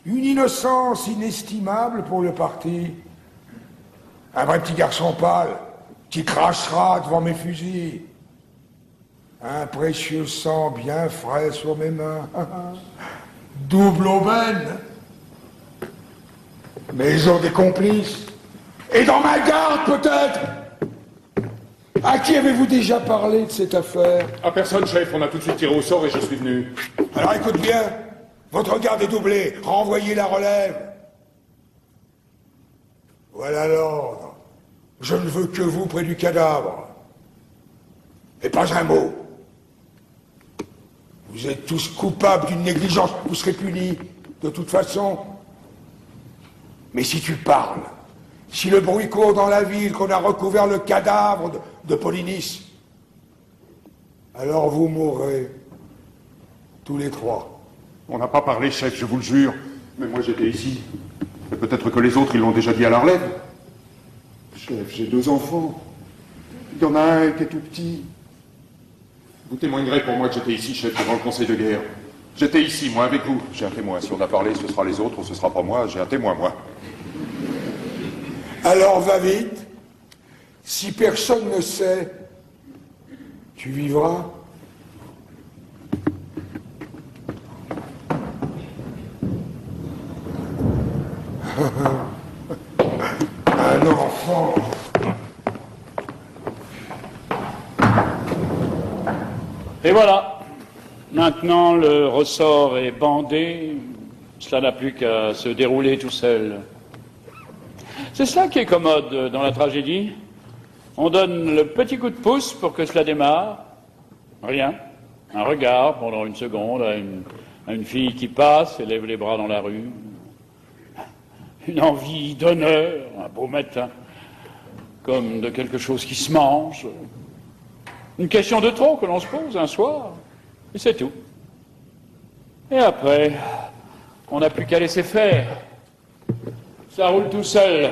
S7: Une innocence inestimable pour le parti. Un vrai petit garçon pâle, qui crachera devant mes fusils. Un précieux sang bien frais sur mes mains. Double aubaine. Mais ils ont des complices. Et dans ma garde, peut-être. À qui avez-vous déjà parlé de cette affaire?
S8: À personne, chef. On a tout de suite tiré au sort et je suis venu.
S7: Alors écoute bien. Votre garde est doublée. Renvoyez la relève. Voilà l'ordre. Je ne veux que vous près du cadavre. Et pas un mot. Vous êtes tous coupables d'une négligence. Vous serez punis, de toute façon. Mais si tu parles, si le bruit court dans la ville qu'on a recouvert le cadavre de Polynice, alors vous mourrez. Tous les trois.
S8: On n'a pas parlé, chef, je vous le jure. Mais moi, j'étais ici. Et peut-être que les autres, ils l'ont déjà dit à la relève. Chef, j'ai 2 enfants. Il y en a un qui est tout petit. Vous témoignerez pour moi que j'étais ici, chef, devant le conseil de guerre. J'étais ici, moi, avec vous. J'ai un témoin. Si on a parlé, ce sera les autres, ce sera pas moi. J'ai un témoin, moi.
S7: Alors va vite. Si personne ne sait, tu vivras. Un enfant.
S2: Et voilà. Maintenant, le ressort est bandé. Cela n'a plus qu'à se dérouler tout seul. C'est cela qui est commode dans la tragédie. On donne le petit coup de pouce pour que cela démarre. Rien. Un regard pendant une seconde à une fille qui passe et lève les bras dans la rue. Une envie d'honneur, un beau matin, comme de quelque chose qui se mange. Une question de trop que l'on se pose un soir, et c'est tout. Et après, on n'a plus qu'à laisser faire. Ça roule tout seul.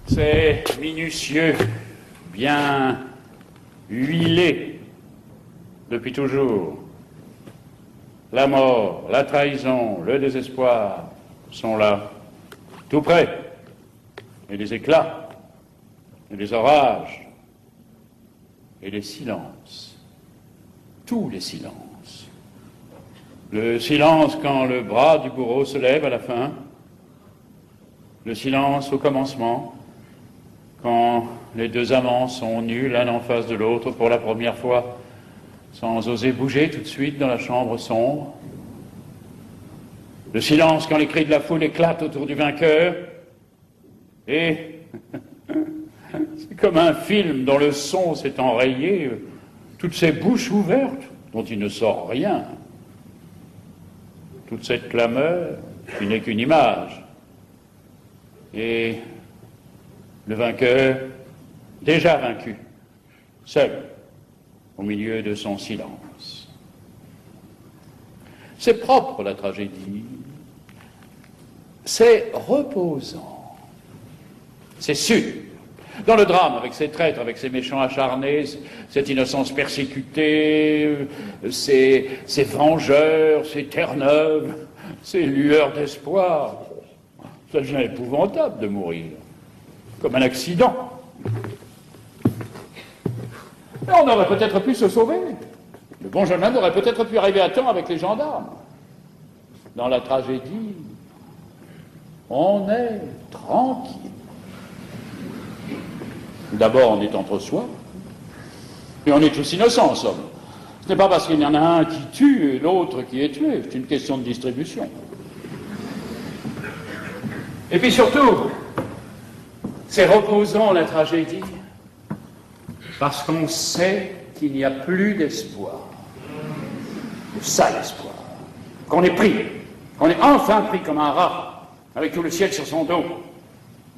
S2: C'est minutieux, bien huilé, depuis toujours. La mort, la trahison, le désespoir sont là, tout près. Et les éclats, et les orages, et les silences. Tous les silences. Le silence quand le bras du bourreau se lève à la fin. Le silence au commencement, quand les 2 amants sont nus l'un en face de l'autre pour la première fois, sans oser bouger tout de suite dans la chambre sombre. Le silence quand les cris de la foule éclatent autour du vainqueur. Et c'est comme un film dont le son s'est enrayé, toutes ces bouches ouvertes dont il ne sort rien. Toute cette clameur qui n'est qu'une image. Et le vainqueur, déjà vaincu, seul, au milieu de son silence. C'est propre, la tragédie. C'est reposant. C'est sûr. Dans le drame, avec ces traîtres, avec ces méchants acharnés, cette innocence persécutée, ces vengeurs, ces terre-neuves, ces lueurs d'espoir, ça devient épouvantable de mourir, comme un accident. Et on aurait peut-être pu se sauver. Le bon jeune homme aurait peut-être pu arriver à temps avec les gendarmes. Dans la tragédie, on est tranquille. D'abord, on est entre soi, et on est tous innocents, en somme. Ce n'est pas parce qu'il y en a un qui tue et l'autre qui est tué, c'est une question de distribution. Et puis surtout, c'est reposant, la tragédie. Parce qu'on sait qu'il n'y a plus d'espoir. Le sale espoir. Qu'on est pris. Qu'on est enfin pris comme un rat, avec tout le ciel sur son dos.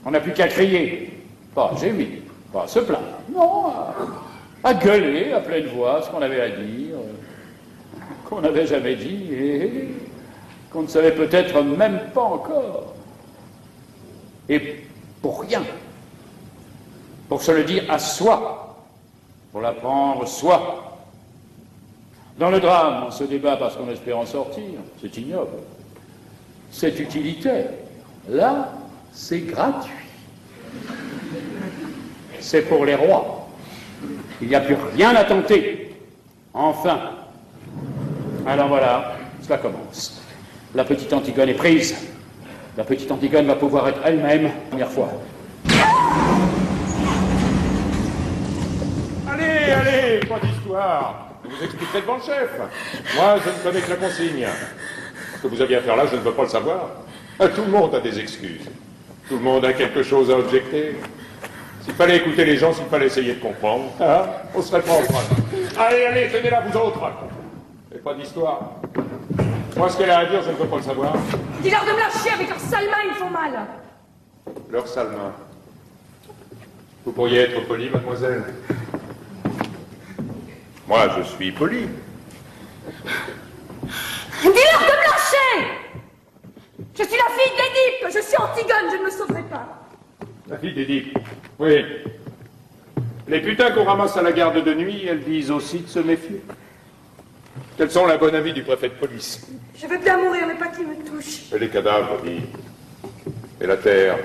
S2: On n'a plus qu'à crier. Pas à gémir, pas à se plaindre. Non, à gueuler à pleine voix ce qu'on avait à dire, qu'on n'avait jamais dit et qu'on ne savait peut-être même pas encore. Et pour rien. Pour se le dire à soi. Pour l'apprendre soi. Dans le drame, on se débat parce qu'on espère en sortir. C'est ignoble. C'est utilitaire. Là, c'est gratuit. C'est pour les rois. Il n'y a plus rien à tenter. Enfin. Alors voilà, cela commence. La petite Antigone est prise. La petite Antigone va pouvoir être elle-même la première fois.
S8: Allez, allez, pas d'histoire. Je vous expliquerai devant le chef. Moi, je ne connais que la consigne. Ce que vous aviez à faire là, je ne veux pas le savoir. Tout le monde a des excuses. Tout le monde a quelque chose à objecter. S'il fallait écouter les gens, s'il fallait essayer de comprendre, hein, on serait pas en train. Allez, allez, tenez-la vous autres. Et pas d'histoire. Moi, ce qu'elle a à dire, je ne veux pas le savoir.
S5: Dis-leur de me lâcher avec leurs sales mains, ils font mal.
S8: Leurs sales mains. Vous pourriez être poli, mademoiselle. Moi, je suis poli.
S5: Dis-leur de me lâcher. Je suis la fille d'Édipe, je suis Antigone, je ne me sauverai pas.
S8: La fille d'Édipe. Oui. Les putains qu'on ramasse à la garde de nuit, elles disent aussi de se méfier. Quels sont la bonne avis du préfet de police?
S5: Je veux bien mourir, mais pas qu'il me touche.
S8: Et les cadavres, dit. Et la terre.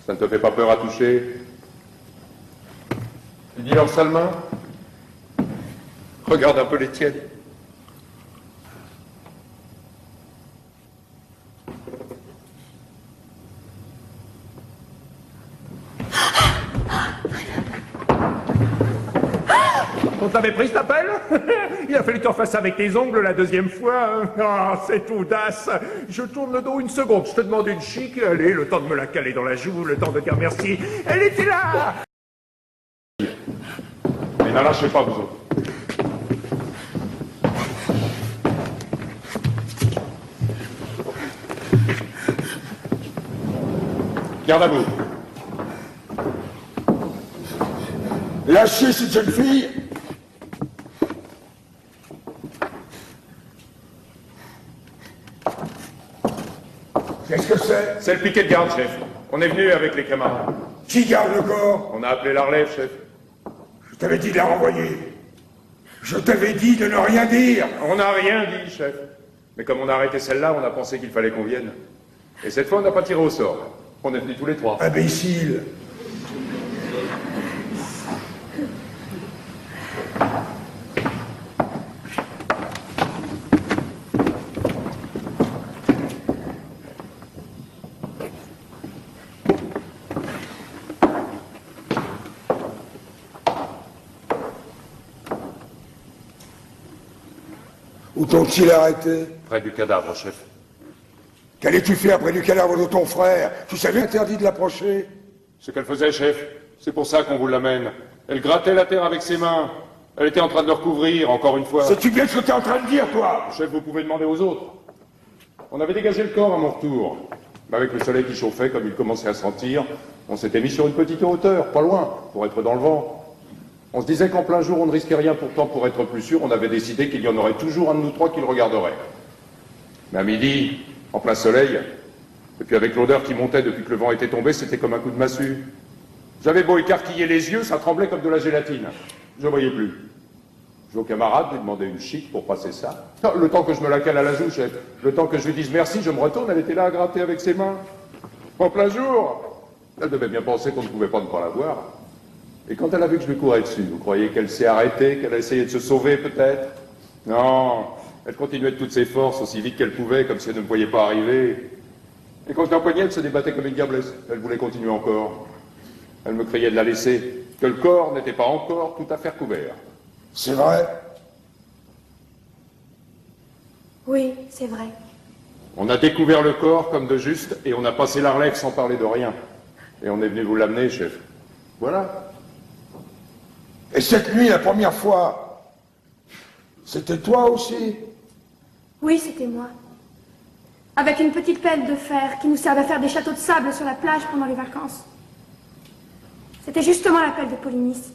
S8: Ça ne te fait pas peur à toucher? Tu dis leurs sales mains? Regarde un peu les tiennes.
S9: On t'avait pris cet appel? Il a fallu que tu en fasses avec tes ongles la deuxième fois. Ah, cette audace. Je tourne le dos une seconde, je te demande une chic. Allez, le temps de me la caler dans la joue, le temps de dire merci. Elle était là!
S8: Mais n'en lâchez pas, vous autres. Garde à vous.
S7: Lâchez cette jeune fille. Qu'est-ce que c'est?
S8: C'est le piquet de garde, chef. On est venu avec les camarades.
S7: Qui garde le corps?
S8: On a appelé la relève, chef.
S7: Je t'avais dit de la renvoyer. Je t'avais dit de ne rien dire.
S8: On n'a rien dit, chef. Mais comme on a arrêté celle-là, on a pensé qu'il fallait qu'on vienne. Et cette fois, on n'a pas tiré au sort. On est venus tous les trois.
S7: Imbécile. Où t'ont-ils arrêté?
S8: Près du cadavre, chef.
S7: Qu'allais-tu faire près du cadavre de ton frère? Tu savais interdit de l'approcher?
S8: Ce qu'elle faisait, chef. C'est pour ça qu'on vous l'amène. Elle grattait la terre avec ses mains. Elle était en train de le recouvrir, encore une fois.
S7: Sais-tu bien ce que t'es en train de dire, toi?
S8: Chef, vous pouvez demander aux autres. On avait dégagé le corps à mon retour. Mais avec le soleil qui chauffait, comme il commençait à sentir, on s'était mis sur une petite hauteur, pas loin, pour être dans le vent. On se disait qu'en plein jour, on ne risquait rien, pourtant, pour être plus sûr, on avait décidé qu'il y en aurait toujours un de nous trois qui le regarderait. Mais à midi, en plein soleil, et puis avec l'odeur qui montait depuis que le vent était tombé, c'était comme un coup de massue. J'avais beau écarquiller les yeux, ça tremblait comme de la gélatine. Je ne voyais plus. Je vais au camarade, lui demander une chic pour passer ça. Non, le temps que je me la cale à la joue, chef, le temps que je lui dise merci, je me retourne, elle était là à gratter avec ses mains. En plein jour. Elle devait bien penser qu'on ne pouvait pas ne pas la voir. Et quand elle a vu que je lui courais dessus, vous croyez qu'elle s'est arrêtée, qu'elle a essayé de se sauver peut-être? Non, elle continuait de toutes ses forces, aussi vite qu'elle pouvait, comme si elle ne me voyait pas arriver. Et quand je l'empoignais, elle se débattait comme une diablesse. Elle voulait continuer encore. Elle me criait de la laisser, que le corps n'était pas encore tout à fait couvert.
S7: C'est vrai?
S4: Oui, c'est vrai.
S8: On a découvert le corps comme de juste, et on a passé la relève sans parler de rien. Et on est venu vous l'amener, chef. Voilà.
S7: Et cette nuit, la première fois, c'était toi aussi?
S4: Oui, c'était moi. Avec une petite pelle de fer qui nous servait à faire des châteaux de sable sur la plage pendant les vacances. C'était justement la pelle de Polynice.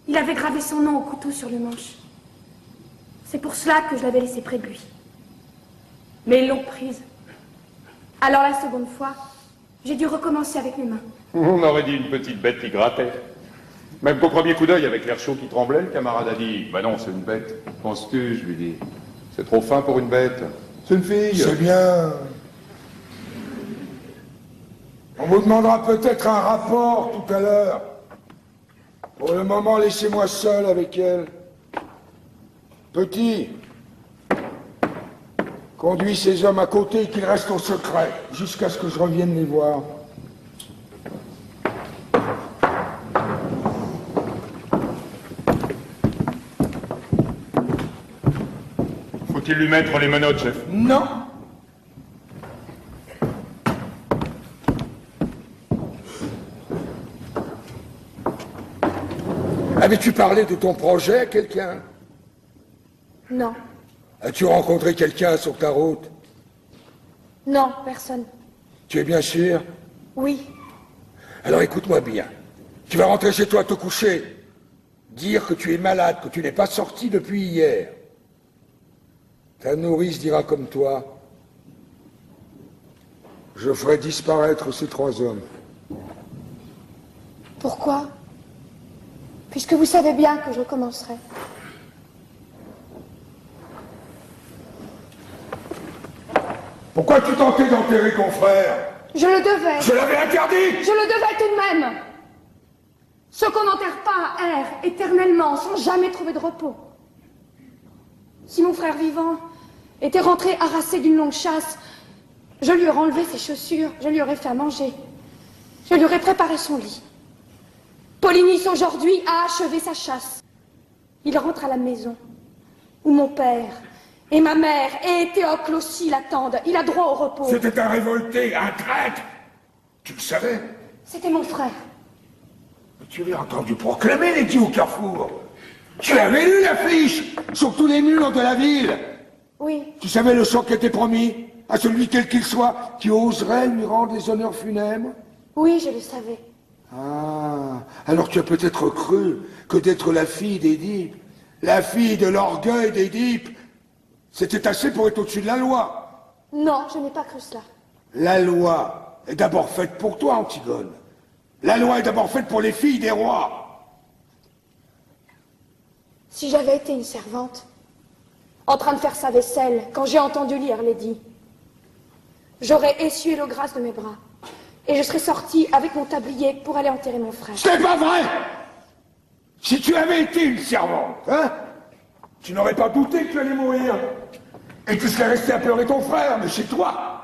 S4: Il avait gravé son nom au couteau sur le manche. C'est pour cela que je l'avais laissée près de lui. Mais ils l'ont prise. Alors la seconde fois, j'ai dû recommencer avec mes mains.
S8: On aurait dit une petite bête qui grattait. Même qu'au premier coup d'œil, avec l'air chaud qui tremblait, le camarade a dit « Bah non, c'est une bête. Penses-tu ?» Je lui dis « C'est trop fin pour une bête. C'est une fille. »
S7: C'est bien. On vous demandera peut-être un rapport tout à l'heure. Pour le moment, laissez-moi seul avec elle. Petit, conduis ces hommes à côté et qu'ils restent au secret, jusqu'à ce que je revienne les voir.
S8: Faut-il lui mettre les menottes, chef?
S7: Non. Avais-tu parlé de ton projet à quelqu'un?
S4: Non.
S7: As-tu rencontré quelqu'un sur ta route?
S4: Non, personne.
S7: Tu es bien sûr?
S4: Oui.
S7: Alors écoute-moi bien. Tu vas rentrer chez toi te coucher. Dire que tu es malade, que tu n'es pas sorti depuis hier. Ta nourrice dira comme toi. Je ferai disparaître ces 3 hommes.
S4: Pourquoi? Puisque vous savez bien que je recommencerai.
S7: Pourquoi tu tentais d'enterrer ton frère?
S4: Je le devais.
S7: Je l'avais interdit!
S4: Je le devais tout de même. Ceux qu'on n'enterre pas errent éternellement, sans jamais trouver de repos. Si mon frère vivant était rentré harassé d'une longue chasse, je lui aurais enlevé ses chaussures, je lui aurais fait à manger. Je lui aurais préparé son lit. Polynice aujourd'hui a achevé sa chasse. Il rentre à la maison, où mon père et ma mère et Théocle aussi l'attendent. Il a droit au repos.
S7: C'était un révolté, un traître. Tu le savais?
S4: C'était mon frère.
S7: Tu avais entendu proclamer les dieux au carrefour. Tu avais lu l'affiche sur tous les murs de la ville.
S4: Oui.
S7: Tu savais le sort qui était promis à celui quel qu'il soit qui oserait lui rendre les honneurs funèbres?
S4: Oui, je le savais.
S7: Ah, alors tu as peut-être cru que d'être la fille d'Édipe, la fille de l'orgueil d'Édipe, c'était assez pour être au-dessus de la loi.
S4: Non, je n'ai pas cru cela.
S7: La loi est d'abord faite pour toi, Antigone. La loi est d'abord faite pour les filles des rois.
S4: Si j'avais été une servante, en train de faire sa vaisselle, quand j'ai entendu lire Lady, j'aurais essuyé l'eau grasse de mes bras. Et je serais sortie avec mon tablier pour aller enterrer mon frère.
S7: C'est pas vrai! Si tu avais été une servante, hein, tu n'aurais pas douté que tu allais mourir. Et tu serais resté à pleurer ton frère, mais chez toi.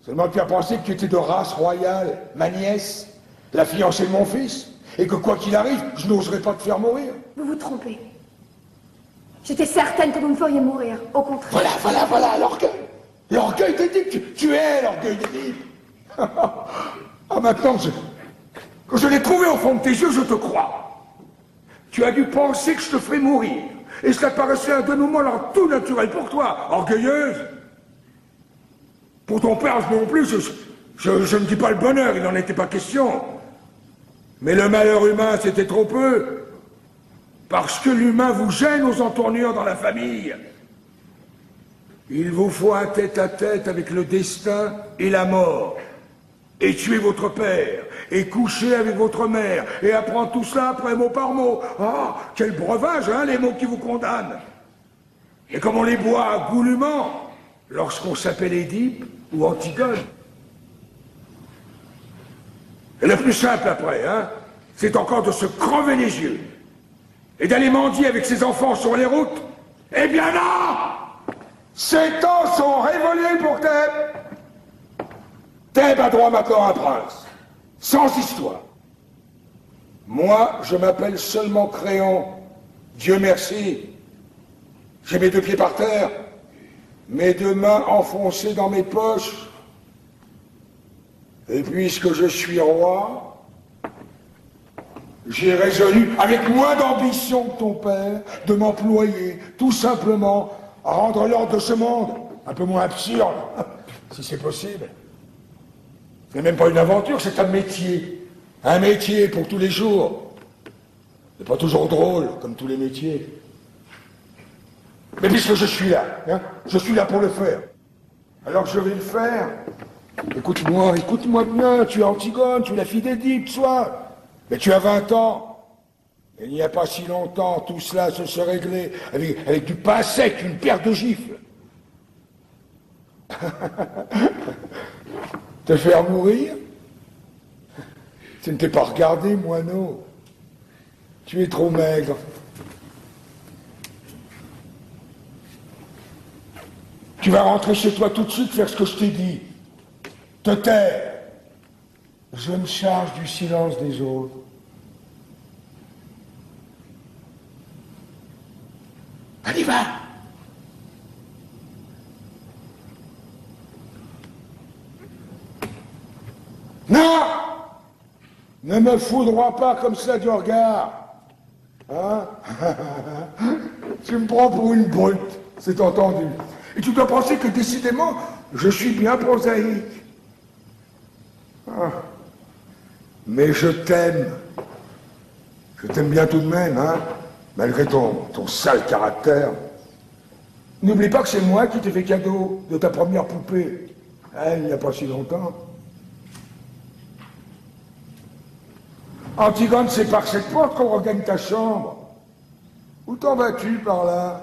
S7: Seulement tu as pensé que tu étais de race royale, ma nièce, la fiancée de mon fils, et que quoi qu'il arrive, je n'oserais pas te faire mourir.
S4: Vous vous trompez. J'étais certaine que vous me feriez mourir, au contraire.
S7: Voilà, l'orgueil. L'orgueil d'Édipe, tu es l'orgueil d'Édipe. Ah, maintenant que je l'ai trouvé au fond de tes yeux, je te crois. Tu as dû penser que je te ferais mourir. Et cela paraissait un dénouement alors tout naturel pour toi, orgueilleuse. Pour ton père non plus, je ne dis pas le bonheur, il n'en était pas question. Mais le malheur humain, c'était trop peu. Parce que l'humain vous gêne aux entournures dans la famille. Il vous faut un tête-à-tête avec le destin et la mort. Et tuer votre père, et coucher avec votre mère, et apprendre tout ça après mot par mot. Ah, quel breuvage, hein, les mots qui vous condamnent. Et comme on les boit goulûment, lorsqu'on s'appelle Édipe ou Antigone. Et le plus simple après, hein, c'est encore de se crever les yeux, et d'aller mendier avec ses enfants sur les routes. Eh bien non! Ces temps sont révolus pour Thèbes. Thèbes a droit maintenant à un prince, sans histoire. Moi, je m'appelle seulement Créon. Dieu merci. J'ai mes 2 pieds par terre, mes 2 mains enfoncées dans mes poches. Et puisque je suis roi, J'ai résolu, avec moins d'ambition que ton père, de m'employer, tout simplement, à rendre l'ordre de ce monde un peu moins absurde, si c'est possible. Ce n'est même pas une aventure, c'est un métier. Un métier pour tous les jours. C'est pas toujours drôle, comme tous les métiers. Mais puisque je suis là, hein, je suis là pour le faire. Alors je vais le faire. Écoute-moi bien, tu es Antigone, tu es la fille d'Édipe, soit. Mais tu as 20 ans. Et il n'y a pas si longtemps, tout cela se serait réglé avec du pain sec, une paire de gifles. Te faire mourir? Tu ne t'es pas regardé, moineau. Tu es trop maigre. Tu vas rentrer chez toi tout de suite, faire ce que je t'ai dit. Te taire. Je me charge du silence des autres. Allez, va! Non! Ne me foudroie pas comme ça du regard. Hein? Tu me prends pour une brute, c'est entendu. Et tu dois penser que décidément, je suis bien prosaïque. Ah. Mais je t'aime. Je t'aime bien tout de même, hein, malgré ton sale caractère. N'oublie pas que c'est moi qui t'ai fait cadeau de ta première poupée, hein, il n'y a pas si longtemps. Antigone, c'est par cette porte qu'on regagne ta chambre. Où t'en vas-tu par là?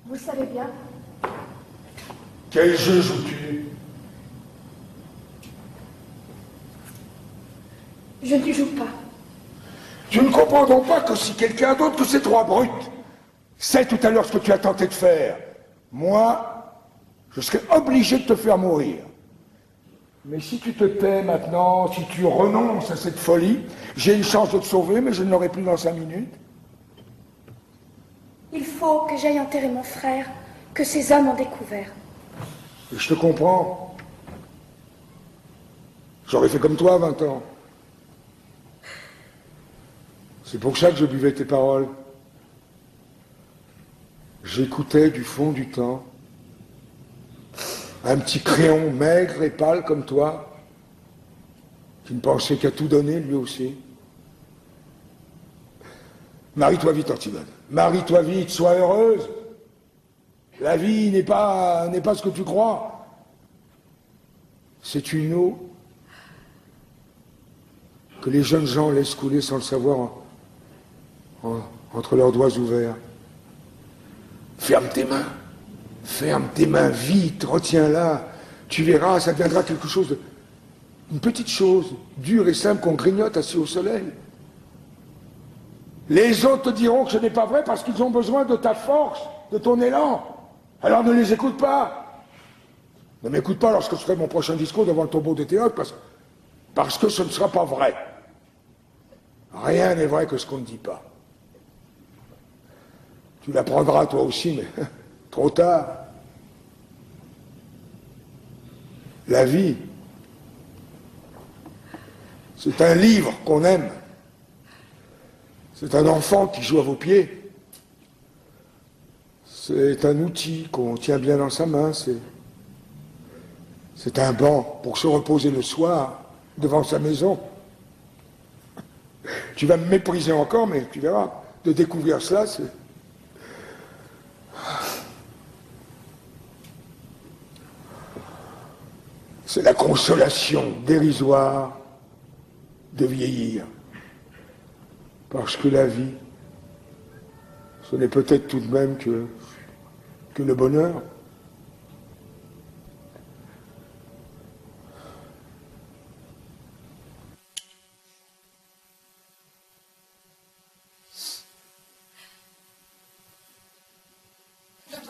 S4: Vous le savez bien.
S7: Quel jeu joues-tu?
S4: Je ne joue pas.
S7: Tu ne comprends donc pas que si quelqu'un d'autre que ces trois brutes sait tout à l'heure ce que tu as tenté de faire, moi, je serais obligé de te faire mourir. Mais si tu te tais maintenant, si tu renonces à cette folie, j'ai une chance de te sauver, mais je ne l'aurai plus dans 5 minutes.
S4: Il faut que j'aille enterrer mon frère, que ces hommes ont découvert.
S7: Et je te comprends. J'aurais fait comme toi à 20 ans. C'est pour ça que je buvais tes paroles. J'écoutais du fond du temps un petit crayon maigre et pâle comme toi, qui ne pensait qu'à tout donner lui aussi. Marie-toi vite, Antigone. Marie-toi vite, sois heureuse. La vie n'est pas ce que tu crois. C'est une eau que les jeunes gens laissent couler sans le savoir entre leurs doigts ouverts. Ferme tes mains vite, retiens-la. Tu verras, ça deviendra quelque chose une petite chose, dure et simple qu'on grignote assis au soleil. Les autres te diront que ce n'est pas vrai parce qu'ils ont besoin de ta force, de ton élan. Alors ne les écoute pas. Ne m'écoute pas lorsque je ferai mon prochain discours devant le tombeau de Théocle parce que ce ne sera pas vrai. Rien n'est vrai que ce qu'on ne dit pas. Tu l'apprendras toi aussi, mais trop tard. La vie, c'est un livre qu'on aime. C'est un enfant qui joue à vos pieds. C'est un outil qu'on tient bien dans sa main. C'est un banc pour se reposer le soir devant sa maison. Tu vas me mépriser encore, mais tu verras. De découvrir cela, c'est la consolation dérisoire de vieillir. Parce que la vie, ce n'est peut-être tout de même que le bonheur.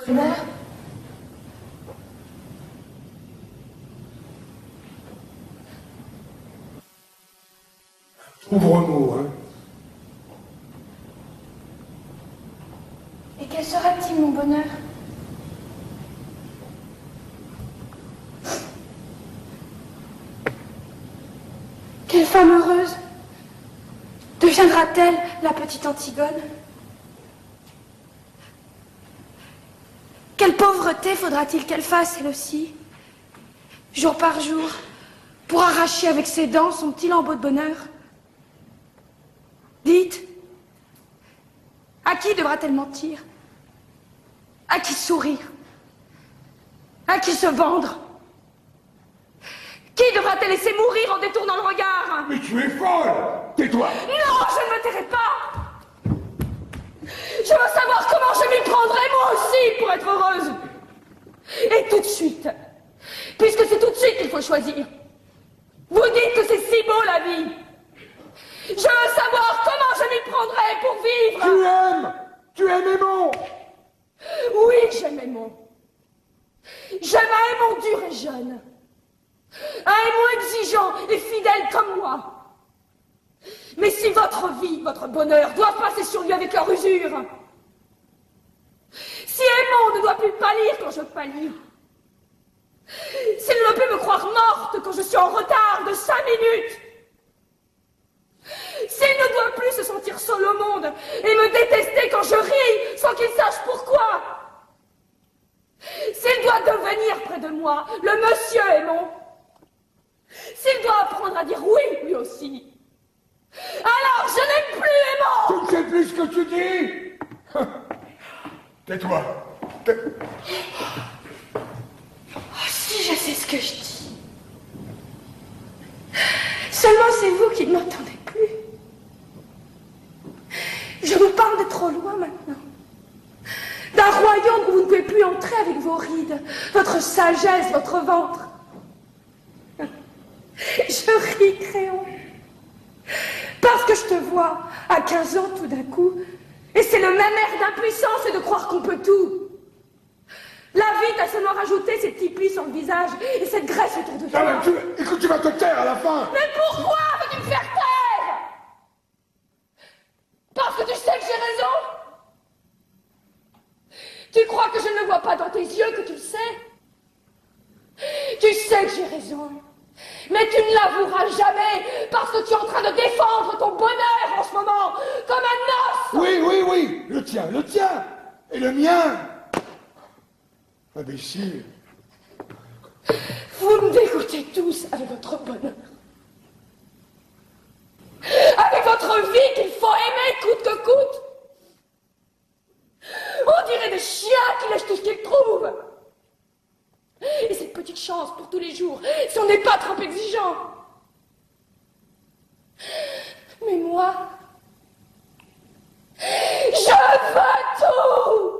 S4: Le bonheur?
S7: Ouvre mot, hein.
S4: Et quel sera-t-il, mon bonheur? Quelle femme heureuse! deviendra-t-elle, la petite Antigone? Quelle pauvreté faudra-t-il qu'elle fasse, elle aussi, jour par jour, pour arracher avec ses dents son petit lambeau de bonheur? Dites, à qui devra-t-elle mentir? À qui sourire? À qui se vendre? Qui devra-t-elle laisser mourir en détournant le regard?
S7: Mais tu es folle! Tais-toi!
S4: Non, je ne me tairai pas! Je veux savoir comment je m'y prendrai, moi aussi, pour être heureuse. Et tout de suite, puisque c'est tout de suite qu'il faut choisir. Vous dites que c'est si beau, la vie. Je veux savoir comment je m'y prendrai pour vivre.
S7: Tu aimes Aimon.
S4: Oui, j'aime Aimon. J'aime un Aimon dur et jeune. Un Aimon exigeant et fidèle comme moi. Mais si votre vie, votre bonheur, doit passer sur lui avec leur usure, si Aimon ne doit plus pâlir quand je pâlis, s'il ne peut me croire morte quand je suis en retard de 5 minutes, s'il ne doit plus se sentir seul au monde et me détester quand je ris sans qu'il sache pourquoi, s'il doit devenir près de moi le monsieur Aimon, s'il doit apprendre à dire oui lui aussi, alors je n'aime plus Aimon.
S7: Tu ne sais plus ce que tu dis. Tais-toi.
S4: Oh, si je sais ce que je dis. Seulement c'est vous qui ne m'entendez plus. Je vous parle de trop loin maintenant. D'un royaume où vous ne pouvez plus entrer avec vos rides, votre sagesse, votre ventre. Je ris, Créon. Parce que je te vois, à 15 ans tout d'un coup, et c'est le même air d'impuissance et de croire qu'on peut tout. La vie t'a seulement rajouté ces petits plis sur le visage et cette graisse autour de toi.
S7: Écoute, tu vas te taire à la fin.
S4: Mais pourquoi veux-tu me faire taire? Parce que tu sais que j'ai raison? Tu crois que je ne le vois pas dans tes yeux, que tu le sais? Tu sais que j'ai raison. Mais tu ne l'avoueras jamais parce que tu es en train de défendre ton bonheur en ce moment, comme un os.
S7: Oui, le tien, et le mien. Imbécile.
S4: Vous me dégoûtez tous avec votre bonheur. Avec votre vie qu'il faut aimer coûte que coûte. On dirait des chiens qui lèchent tout ce qu'ils trouvent. Et cette petite chance pour tous les jours, si on n'est pas trop exigeant. Mais moi, je veux tout.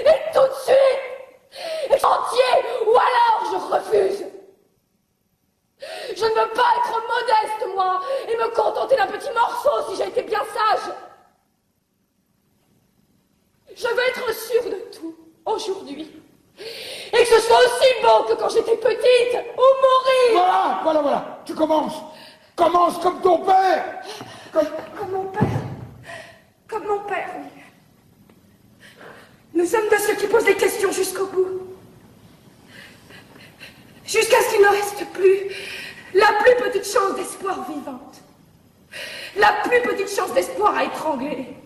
S4: Et tout de suite, et entier, ou alors je refuse. Je ne veux pas être modeste, moi, et me contenter d'un petit morceau si j'ai été bien sage. Je veux être sûre de tout, aujourd'hui. Et que ce soit aussi beau que quand j'étais petite, ou mourir.
S7: Voilà. Tu commences. Commence comme ton père.
S4: Comme mon père. Comme mon père, oui. Nous sommes de ceux qui posent des questions jusqu'au bout. Jusqu'à ce qu'il ne reste plus la plus petite chance d'espoir vivante. La plus petite chance d'espoir à étrangler.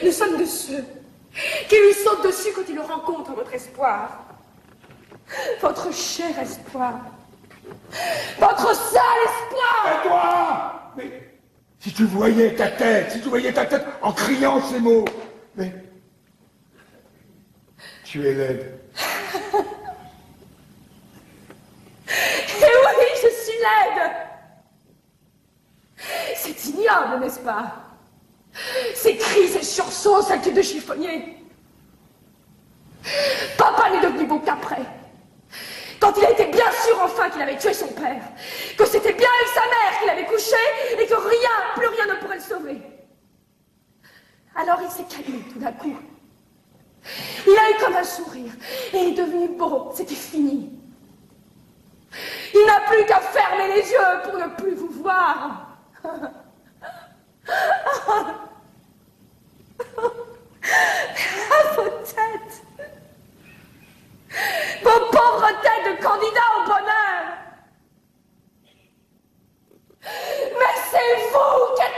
S4: Nous sommes de ceux qui lui sautent dessus quand ils le rencontrent, votre espoir. Votre cher espoir. Votre sale espoir.
S7: Et toi? Mais si tu voyais ta tête, en criant ces mots. Mais tu es laide.
S4: Et oui, je suis laide. C'est ignoble, n'est-ce pas? Ces cris, ces sursauts, cette tête de chiffonnier. Papa n'est devenu beau qu'après. Quand il a été bien sûr enfin qu'il avait tué son père, que c'était bien avec sa mère qu'il avait couché et que rien, plus rien ne pourrait le sauver. Alors il s'est calmé tout d'un coup. Il a eu comme un sourire et il est devenu beau, c'était fini. Il n'a plus qu'à fermer les yeux pour ne plus vous voir. À vos têtes. Vos pauvres têtes de candidats au bonheur. Mais c'est vous qui êtes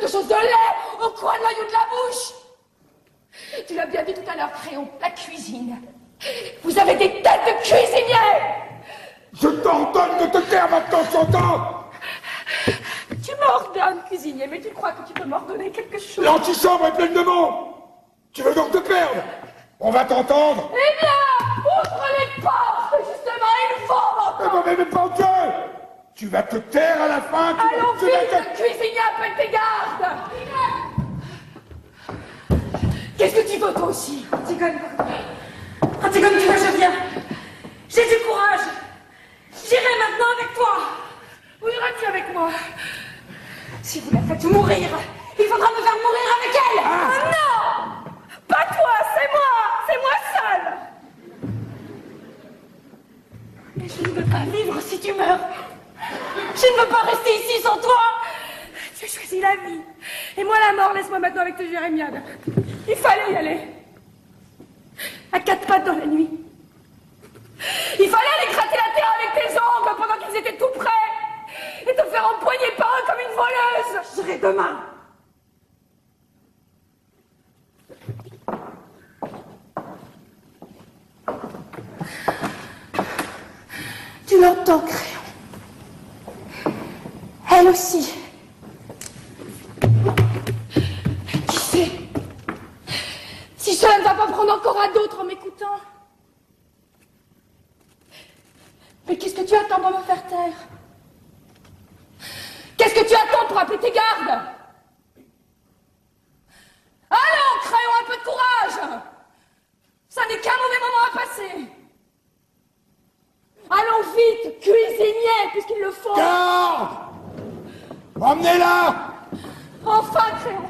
S5: quelque chose de laid au coin de l'œil ou de la bouche. Tu l'as bien dit tout à l'heure, Créon, la cuisine. Vous avez des têtes de cuisiniers.
S7: Je t'ordonne de te taire maintenant, t'entends?
S5: Tu m'ordonnes, cuisinier, mais tu crois que tu peux m'ordonner quelque chose?
S7: L'antichambre est pleine de monde. Tu veux donc te perdre? On va t'entendre.
S5: Eh bien, ouvre les portes, justement, il faut m'entendre.
S7: Mais pas Dieu. Tu vas te taire à la fin.
S5: Allons vite, le cuisinier appelle tes gardes. Qu'est-ce que tu veux, toi aussi?
S4: Antigone, Antigone, tu vois, je viens. J'ai du courage. J'irai maintenant avec toi.
S5: Où iras-tu avec moi? Si vous la faites mourir, il faudra me faire mourir avec elle.
S7: Ah.
S5: Non, pas toi, c'est moi seule. Mais je ne veux pas vivre si tu meurs. Je ne veux pas rester ici sans toi. Tu as choisi la vie. Et moi la mort, laisse-moi maintenant avec tes jérémiades. Il fallait y aller. À quatre pattes dans la nuit. Il fallait aller gratter la terre avec tes ongles pendant qu'ils étaient tout près. Et te faire empoigner par eux comme une voleuse. Je serai demain.
S4: Tu l'entends, Créon. Elle aussi.
S5: Qui sait? Si cela ne va pas prendre encore à d'autres en m'écoutant. Mais qu'est-ce que tu attends pour me faire taire? Qu'est-ce que tu attends pour appeler tes gardes? Allons, Créon, un peu de courage. Ça n'est qu'un mauvais moment à passer. Allons vite, cuisinier, puisqu'il le faut.
S7: Garde! Emmenez-la!
S5: Enfin, Créon.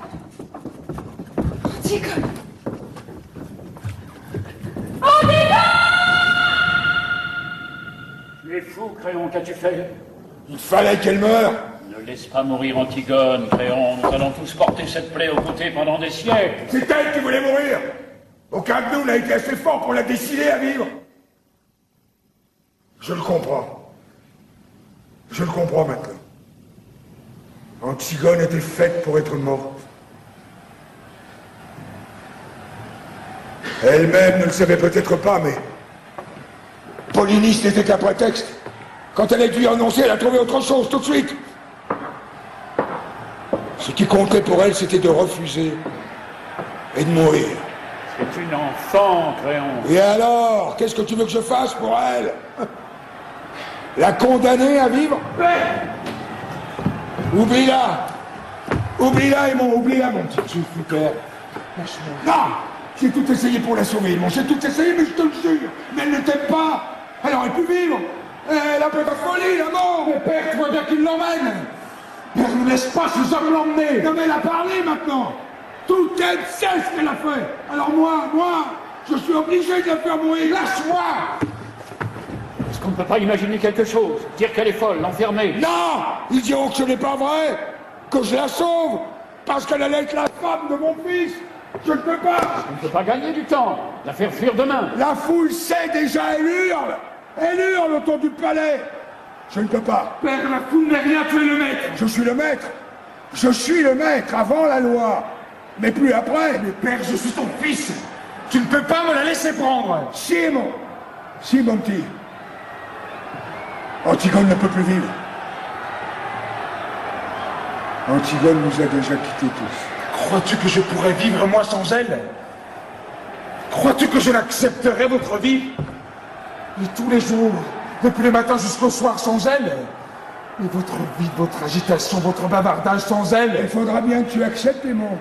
S5: Antigone.
S2: Tu es fou, Créon, qu'as-tu fait?
S7: Il fallait qu'elle meure.
S2: Ne laisse pas mourir Antigone, Créon. Nous allons tous porter cette plaie aux côtés pendant des siècles.
S7: C'est elle qui voulait mourir. Aucun de nous n'a été assez fort pour la décider à vivre. Je le comprends. Je le comprends maintenant. Antigone était faite pour être morte. Elle-même ne le savait peut-être pas, mais Polynice n'était qu'un prétexte. Quand elle a dû annoncer, elle a trouvé autre chose tout de suite. Ce qui comptait pour elle, c'était de refuser et de mourir.
S2: C'est une enfant, Créon.
S7: Et alors, qu'est-ce que tu veux que je fasse pour elle? La condamner à vivre? Oublie-la. Oublie-la, Aimon, oublie-la, mon petit père. Non! J'ai tout essayé pour la sauver, Aimon. J'ai tout essayé, mais je te le jure. Mais elle ne t'aime pas. Elle aurait pu vivre. Elle a fait ta folie, la mort. Mais père, tu vois bien qu'il l'emmène. Père, ne laisse pas ces hommes l'emmener. Non, mais elle a parlé maintenant. Tout elle sait ce qu'elle a fait. Alors moi, je suis obligé de la faire mourir. Lâche-moi.
S2: Est-ce qu'on ne peut pas imaginer quelque chose? Dire qu'elle est folle, l'enfermer?
S7: Non! Ils diront que ce n'est pas vrai. Que je la sauve. Parce qu'elle allait être la femme de mon fils. Je ne peux pas.
S2: On ne peut pas gagner du temps. La faire fuir demain.
S7: La foule sait déjà, elle hurle. Elle hurle autour du palais. Je ne peux pas.
S9: Père, la foule n'est rien, tu es le maître.
S7: Je suis le maître. Je suis le maître avant la loi. Mais plus après.
S9: Mais père, je suis ton fils. Tu ne peux pas me la laisser prendre.
S7: Si, mon petit. Antigone ne peut plus vivre. Antigone nous a déjà quittés tous.
S9: Crois-tu que je pourrais vivre moi sans elle? Crois-tu que je l'accepterais, votre vie? Et tous les jours, depuis le matin jusqu'au soir sans elle? Et votre vie, votre agitation, votre bavardage sans elle?
S7: Il faudra bien que tu acceptes, Aimon.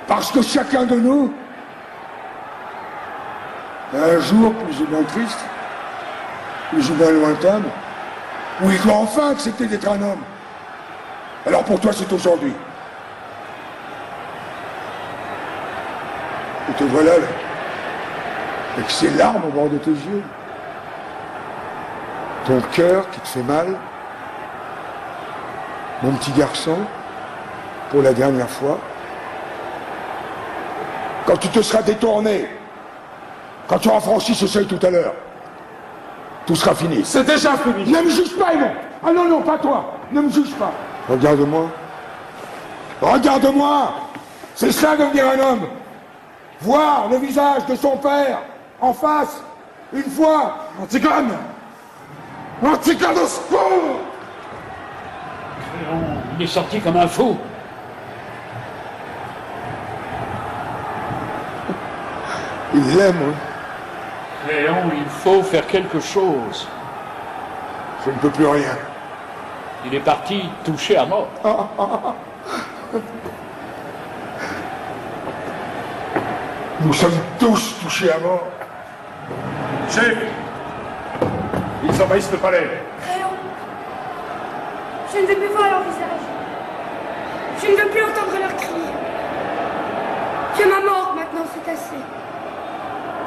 S7: Parce que chacun de nous, un jour plus ou moins triste, plus ou moins lointain, où il doit enfin accepter d'être un homme. Alors pour toi, c'est aujourd'hui. Et te voilà là, avec ces larmes au bord de tes yeux. Ton cœur qui te fait mal. Mon petit garçon, pour la dernière fois. Quand tu te seras détourné, quand tu auras franchi ce seuil tout à l'heure, tout sera fini.
S9: C'est déjà fini.
S7: Ne me juge pas, Aimon. Ah non, pas toi. Ne me juge pas. Regarde-moi. Regarde-moi! C'est ça devenir un homme! Voir le visage de son père en face, une fois! Antigone! Antigone au secours!
S2: Il est sorti comme un fou.
S7: Il l'aime, oui.
S2: Léon, il faut faire quelque chose.
S7: Je ne peux plus rien.
S2: Il est parti touché à mort.
S7: Nous sommes tous touchés à mort.
S9: Chef, ils envahissent le palais.
S5: Créon, je ne veux plus voir leur visage. Je ne veux plus entendre leurs cris. Que ma mort, maintenant, c'est assez.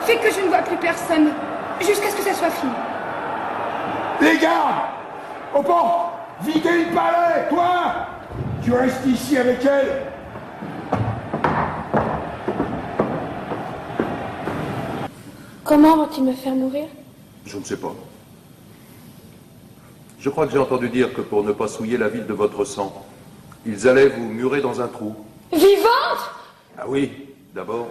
S5: Fais que je ne vois plus personne, jusqu'à ce que ça soit fini.
S7: Les gardes! Au pont! Videz le palais! Toi! Tu restes ici avec elle!
S4: Comment vont-ils me faire mourir?
S8: Je ne sais pas. Je crois que j'ai entendu dire que pour ne pas souiller la ville de votre sang, ils allaient vous murer dans un trou.
S4: Vivante?
S8: Ah oui, d'abord.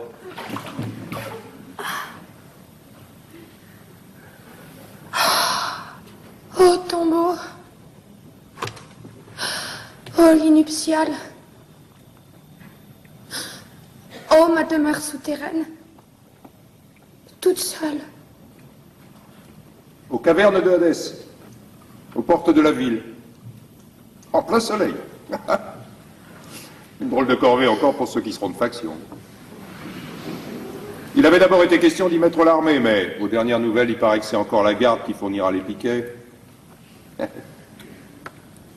S4: Oh, tombeau. Oh, lit nuptial. Oh, ma demeure souterraine. Toute seule.
S8: Aux cavernes de Hadès, aux portes de la ville, en plein soleil. Une drôle de corvée encore pour ceux qui seront de faction. Il avait d'abord été question d'y mettre l'armée, mais aux dernières nouvelles, il paraît que c'est encore la garde qui fournira les piquets.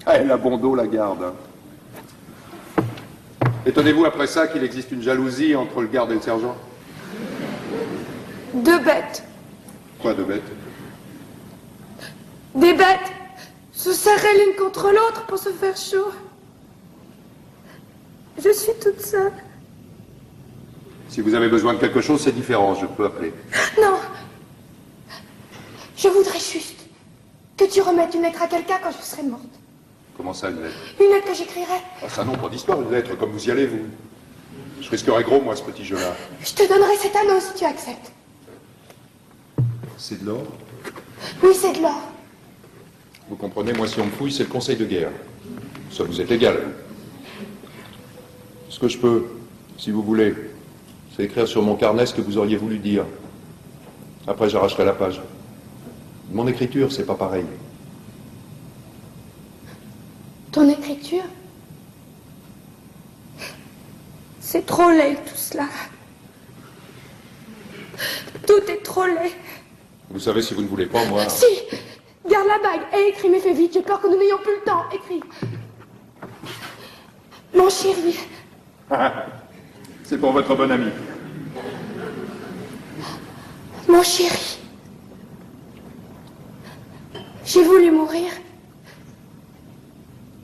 S8: Elle a bon dos, la garde. Hein. Étonnez-vous après ça qu'il existe une jalousie entre le garde et le sergent?
S4: Deux bêtes.
S8: Quoi de bête?
S4: Des bêtes se serraient l'une contre l'autre pour se faire chaud. Je suis toute seule.
S8: Si vous avez besoin de quelque chose, c'est différent, je peux appeler.
S4: Non. Je voudrais juste que tu remettes une lettre à quelqu'un quand je serai morte.
S8: Comment ça, une lettre?
S4: Une lettre que j'écrirai.
S8: Ah ça non, pas d'histoire, une lettre, comme vous y allez, vous. Je risquerais gros, moi, ce petit jeu-là.
S4: Je te donnerai cet anneau si tu acceptes.
S8: C'est de l'or?
S4: Oui, c'est de l'or.
S8: Vous comprenez, moi, si on me fouille, c'est le conseil de guerre. Ça vous est égal. Ce que je peux, si vous voulez, c'est écrire sur mon carnet ce que vous auriez voulu dire. Après, j'arracherai la page. Mon écriture, c'est pas pareil.
S4: Ton écriture? C'est trop laid, tout cela. Tout est trop laid.
S8: Vous savez, si vous ne voulez pas, moi...
S4: Si! Garde la bague et écris, mais fais vite, j'ai peur que nous n'ayons plus le temps. Écris. Mon chéri.
S8: C'est pour votre bon ami.
S4: Mon chéri. J'ai voulu mourir.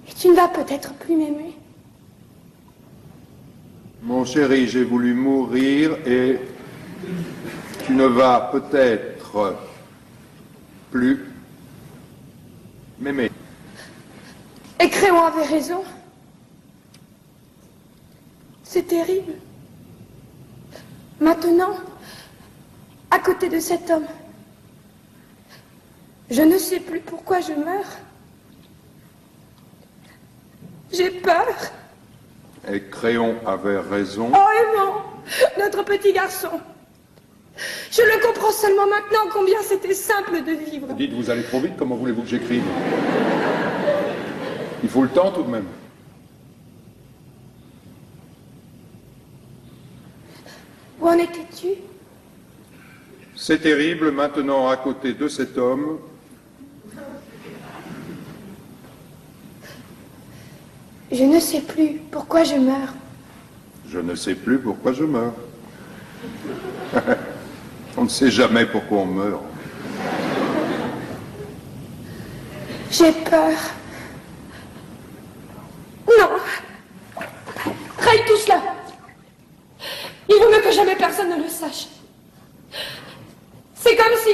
S4: Et tu ne vas peut-être plus m'aimer.
S8: Mon chéri, j'ai voulu mourir et tu ne vas peut-être plus m'aimer.
S4: Et Créon avait raison. C'est terrible. Maintenant, à côté de cet homme, je ne sais plus pourquoi je meurs. J'ai peur.
S8: Et Créon avait raison.
S4: Oh, Aimant, notre petit garçon. Je le comprends seulement maintenant combien c'était simple de vivre.
S8: Dites, vous allez trop vite, comment voulez-vous que j'écrive? Il faut le temps tout de même.
S4: Où en étais-tu?
S8: C'est terrible, maintenant à côté de cet homme.
S4: Je ne sais plus pourquoi je meurs.
S8: Je ne sais plus pourquoi je meurs. On ne sait jamais pourquoi on meurt.
S4: J'ai peur. Non. Raye tout cela. Il vaut mieux que jamais personne ne le sache. C'est comme si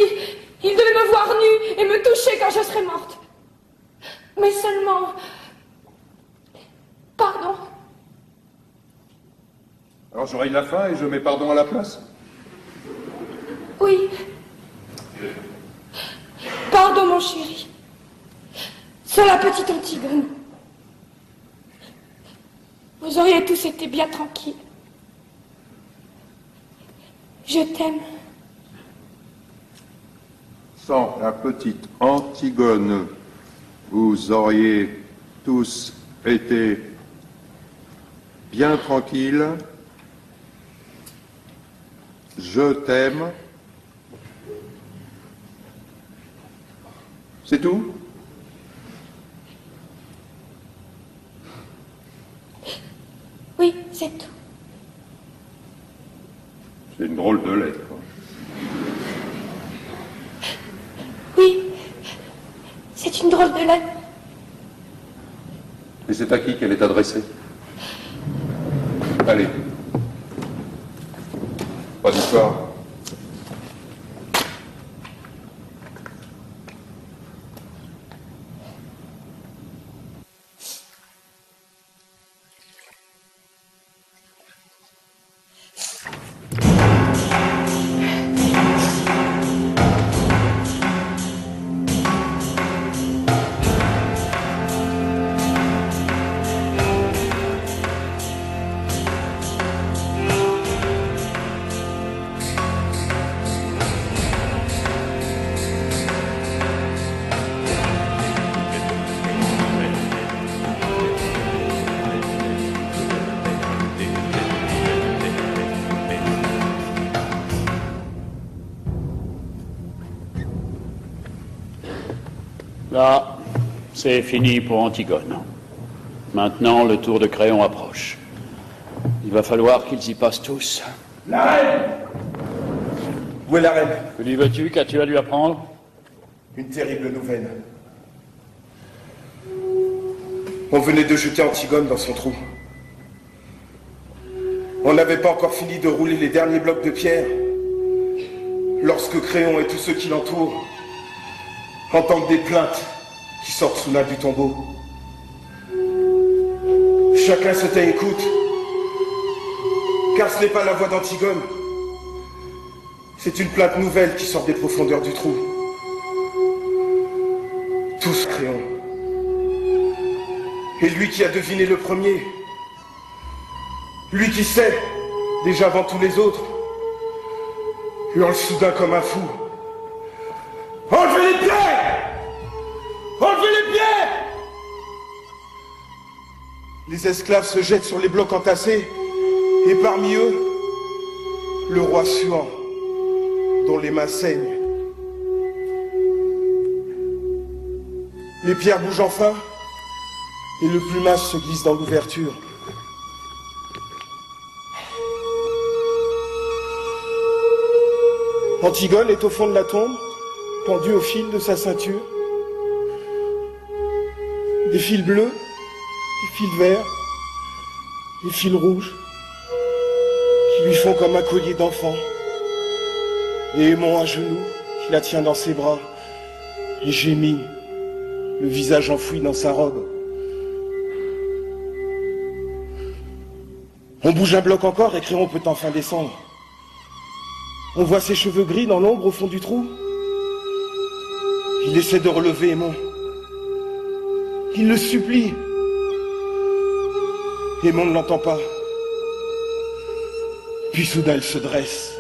S4: il devait me voir nue et me toucher quand je serais morte. Mais seulement... Pardon.
S8: Alors je règne la fin et je mets pardon à la place.
S5: Oui. Pardon, mon chéri. Sur la petite Antigone. Vous auriez tous été bien tranquilles. Je t'aime.
S8: Sans la petite Antigone, vous auriez tous été bien tranquilles. Je t'aime. C'est tout?
S5: Oui, c'est tout.
S8: C'est une drôle de lettre.
S5: Oui, c'est une drôle de lettre.
S8: Et c'est à qui qu'elle est adressée? Allez. Pas d'histoire.
S2: Là, c'est fini pour Antigone. Maintenant, le tour de Créon approche. Il va falloir qu'ils y passent tous.
S10: La reine! Où est la reine?
S2: Que lui veux-tu? Qu'as-tu à lui apprendre?
S10: Une terrible nouvelle. On venait de jeter Antigone dans son trou. On n'avait pas encore fini de rouler les derniers blocs de pierre lorsque Créon et tous ceux qui l'entourent entendent des plaintes qui sortent soudain du tombeau. Chacun se tait et écoute, car ce n'est pas la voix d'Antigone. C'est une plainte nouvelle qui sort des profondeurs du trou. Tous Créon. Et lui qui a deviné le premier, lui qui sait, déjà avant tous les autres, hurle soudain comme un fou. Enlevez les pierres! Enlevez les pierres! Les esclaves se jettent sur les blocs entassés, et parmi eux, le roi suant, dont les mains saignent. Les pierres bougent enfin, et le plumage se glisse dans l'ouverture. Antigone est au fond de la tombe, pendue au fil de sa ceinture. Des fils bleus, des fils verts, des fils rouges, qui lui font comme un collier d'enfant. Et Aimon à genoux, qui la tient dans ses bras, et gémit, le visage enfoui dans sa robe. On bouge un bloc encore et Créon peut enfin descendre. On voit ses cheveux gris dans l'ombre au fond du trou. Il essaie de relever Aimon. Il le supplie. Aimon ne l'entend pas. Puis soudain elle se dresse.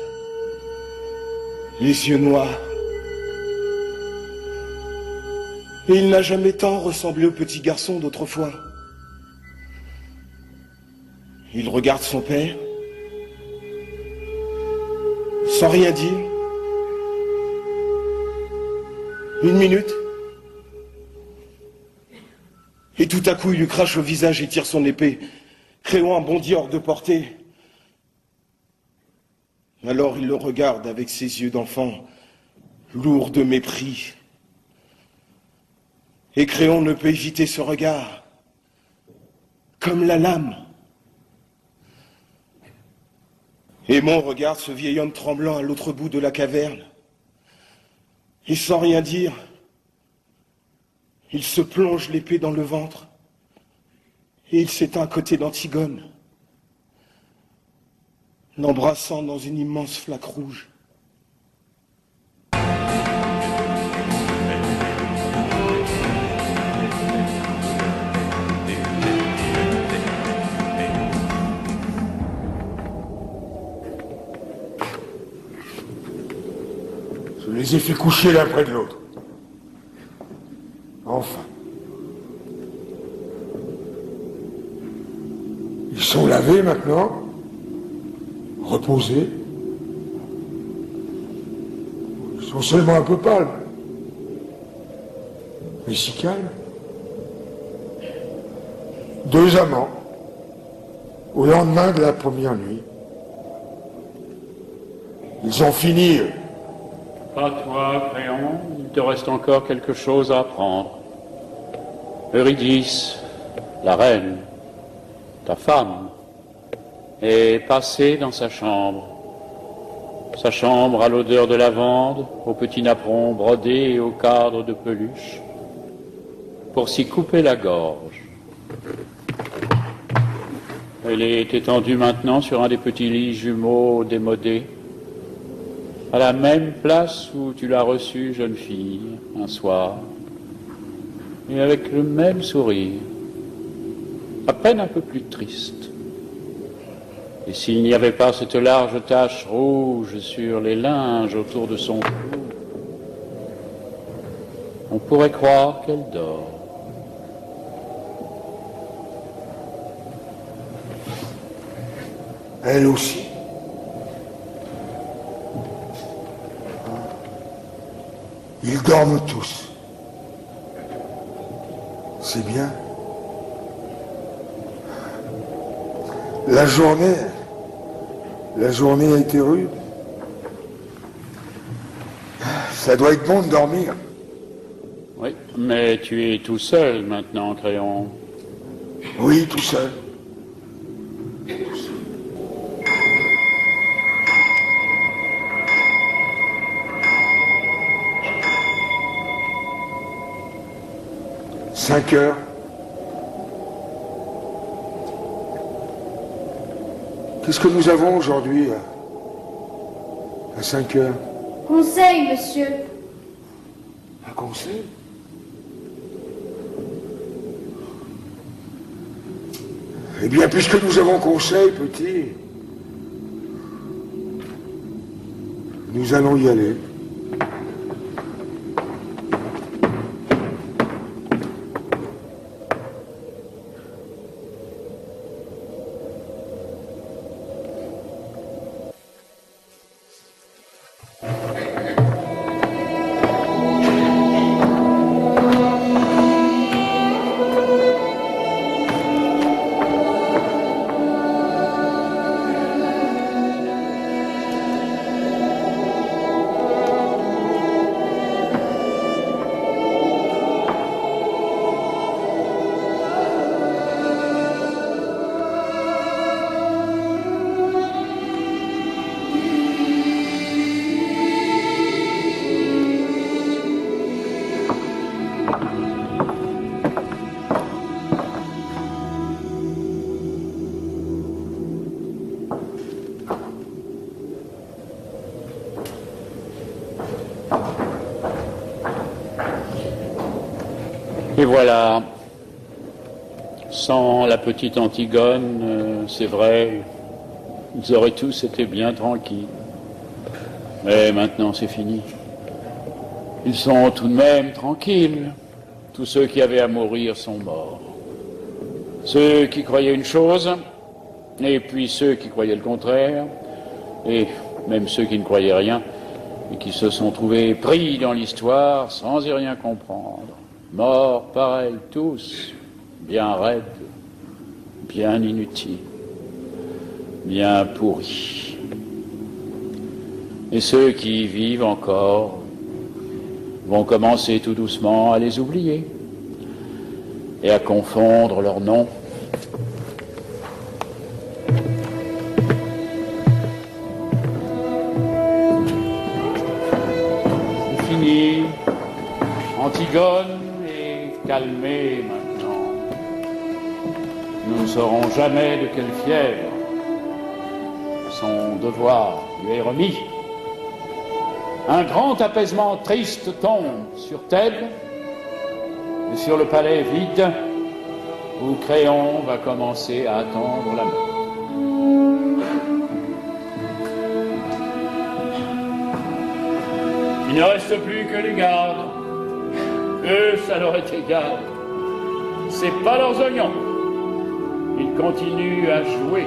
S10: Les yeux noirs. Et il n'a jamais tant ressemblé au petit garçon d'autrefois. Il regarde son père. Sans rien dire. Une minute. Et tout à coup, il lui crache au visage et tire son épée. Créon bondit hors de portée. Alors il le regarde avec ses yeux d'enfant, lourds de mépris. Et Créon ne peut éviter ce regard, comme la lame. Aimon regarde ce vieil homme tremblant à l'autre bout de la caverne. Et sans rien dire, il se plonge l'épée dans le ventre et il s'éteint à côté d'Antigone. l'embrassant dans une immense flaque rouge.
S7: Je les ai fait coucher l'un près de l'autre. Enfin. Ils sont lavés maintenant, reposés. Ils sont seulement un peu pâles, mais si calmes. Deux amants, au lendemain de la première nuit. Ils ont fini, eux.
S2: Pas toi, Créon, il te reste encore quelque chose à apprendre. Eurydice, la reine, ta femme, est passée dans sa chambre. Sa chambre à l'odeur de lavande, au petit napperon brodé et au cadre de peluche, pour s'y couper la gorge. Elle est étendue maintenant sur un des petits lits jumeaux démodés, à la même place où tu l'as reçue, jeune fille, un soir, et avec le même sourire, à peine un peu plus triste. Et s'il n'y avait pas cette large tache rouge sur les linges autour de son cou, on pourrait croire qu'elle dort.
S7: Elle aussi. Ils dorment tous. C'est bien. La journée a été rude. Ça doit être bon de dormir.
S2: Oui, mais tu es tout seul maintenant, Créon.
S7: Oui, tout seul. Cinq heures. Qu'est-ce que nous avons aujourd'hui à 5 heures?
S4: Conseil, monsieur.
S7: Un conseil? Eh bien, puisque nous avons conseil, petit, nous allons y aller.
S2: Et voilà, sans la petite Antigone, c'est vrai, ils auraient tous été bien tranquilles. Mais maintenant c'est fini. Ils sont tout de même tranquilles. Tous ceux qui avaient à mourir sont morts. Ceux qui croyaient une chose, et puis ceux qui croyaient le contraire, et même ceux qui ne croyaient rien, et qui se sont trouvés pris dans l'histoire sans y rien comprendre. Morts, pareils, tous, bien raides, bien inutiles, bien pourris. Et ceux qui vivent encore vont commencer tout doucement à les oublier et à confondre leurs noms. C'est fini. Antigone calmée maintenant. Nous ne saurons jamais de quelle fièvre Son devoir lui est remis. Un grand apaisement triste tombe sur Thèbes et sur le palais vide où Créon va commencer à attendre la mort. Il ne reste plus que les gardes. Eux, ça leur est égal. C'est pas leurs oignons. Ils continuent à jouer.